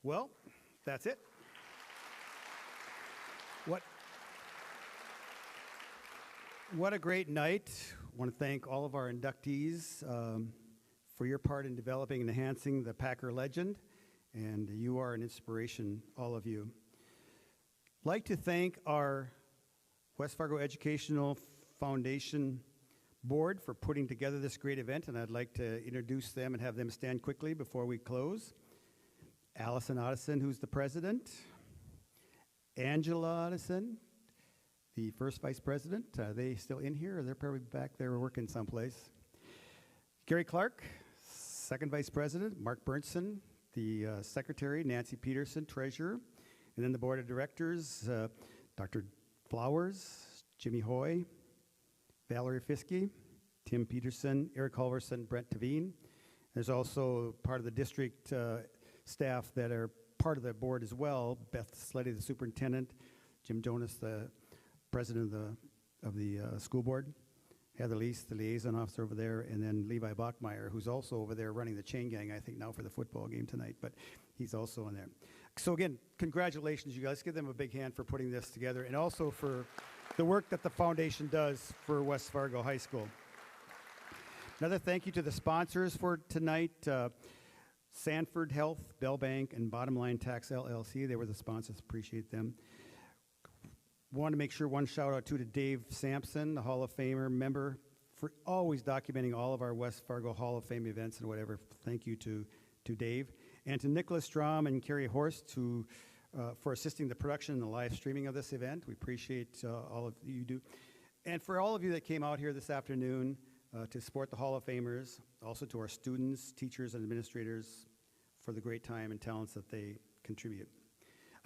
Well, that's it. What a great night. I want to thank all of our inductees for your part in developing and enhancing the Packer legend, and you are an inspiration, all of you. I'd like to thank our West Fargo Educational Foundation board for putting together this great event, and I'd like to introduce them and have them stand quickly before we close. Allison Otteson, who's the president. Angela Otteson, the first vice president. Are they still in here, or they're probably back there working someplace? Gary Clark, second vice president. Mark Bernson, the secretary. Nancy Peterson, treasurer. And then the board of directors, Dr. Flowers, Jimmy Hoy, Valerie Fiske, Tim Peterson, Eric Halverson, Brent Tavine. There's also part of the district staff that are part of the board as well. Beth Sleddy, the superintendent. Jim Jonas, the president of the school board. Heather Lease, the liaison officer over there. And then Levi Bachmeyer, who's also over there running the chain gang, I think, now for the football game tonight. But he's also in there. So again, congratulations, you guys. Give them a big hand for putting this together, and also for the work that the foundation does for West Fargo High School. Another thank you to the sponsors for tonight. Sanford Health, Bell Bank, and Bottom Line Tax LLC. They were the sponsors. Appreciate them. Want to make sure one shout out to Dave Sampson, the Hall of Famer member, for always documenting all of our West Fargo Hall of Fame events and whatever. Thank you to Dave. And to Nicholas Strom and Carrie Horst for assisting the production and the live streaming of this event. We appreciate all of you do. And for all of you that came out here this afternoon to support the Hall of Famers, also to our students, teachers, and administrators for the great time and talents that they contribute.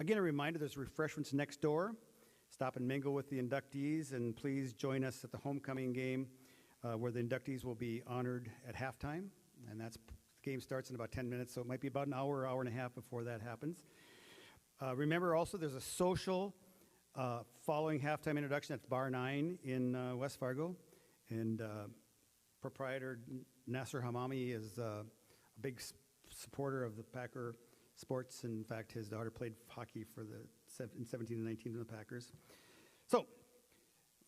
Again, a reminder, there's refreshments next door. Stop and mingle with the inductees, and please join us at the homecoming game where the inductees will be honored at halftime. And the game starts in about 10 minutes, so it might be about an hour and a half before that happens. Remember also, there's a social following halftime introduction at Bar 9 in West Fargo. And proprietor Nasser Hamami is a big supporter of the Packer sports. In fact, his daughter played hockey for in 17 and 19 in the Packers. So,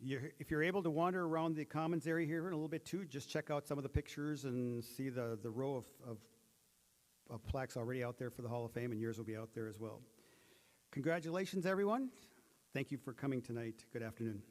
if you're able to wander around the Commons area here in a little bit too, just check out some of the pictures and see the row of plaques already out there for the Hall of Fame, and yours will be out there as well. Congratulations, everyone. Thank you for coming tonight. Good afternoon.